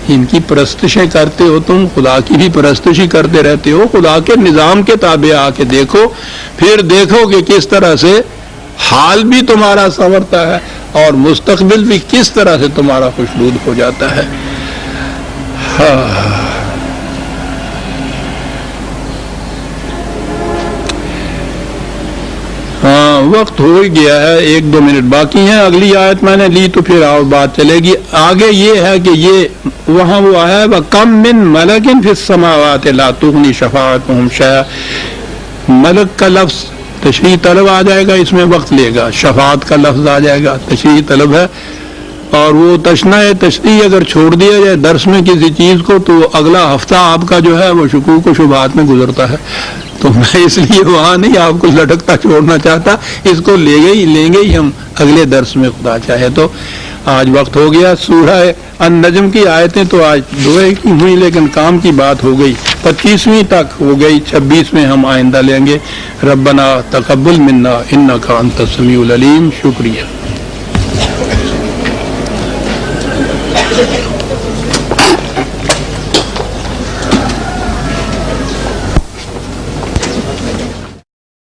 ان کی پرستشیں کرتے ہو تم، خدا کی بھی پرستشی کرتے رہتے ہو. خدا کے نظام کے تابع آ کے دیکھو، پھر دیکھو کہ کس طرح سے حال بھی تمہارا سنورتا ہے اور مستقبل بھی کس طرح سے تمہارا خوشنود ہو جاتا ہے. ہاں وقت ہو ہی گیا ہے، 1-2 منٹ باقی ہیں. اگلی آیت میں نے لی تو پھر اور بات چلے گی. آگے یہ ہے کہ یہ وہاں وہ آیا ہے وَكَمْ مِن مَلَكٍ فِي السَّمَاوَاتِ لَا تُغْنِي شَفَاعَتُهُمْ شَيْئًا. ملک کا لفظ تشریح طلب آ جائے گا، اس میں وقت لے گا. شفاعت کا لفظ آ جائے گا، تشریح طلب ہے. اور وہ تشریح اگر چھوڑ دیا جائے درس میں کسی چیز کو تو اگلا ہفتہ آپ کا جو ہے وہ شکوک و شبہات میں گزرتا ہے. تو میں اس لیے وہاں نہیں آپ کو لٹکتا چھوڑنا چاہتا، اس کو لیں گے ہی ہم اگلے درس میں خدا چاہے تو. آج وقت ہو گیا. سورہ النجم کی آیتیں تو آج 2 کی ہوئی لیکن کام کی بات ہو گئی. 25ویں تک ہو گئی، 26 میں ہم آئندہ لیں گے. ربنا تقبل منا انک انت السمیع العلیم. شکریہ.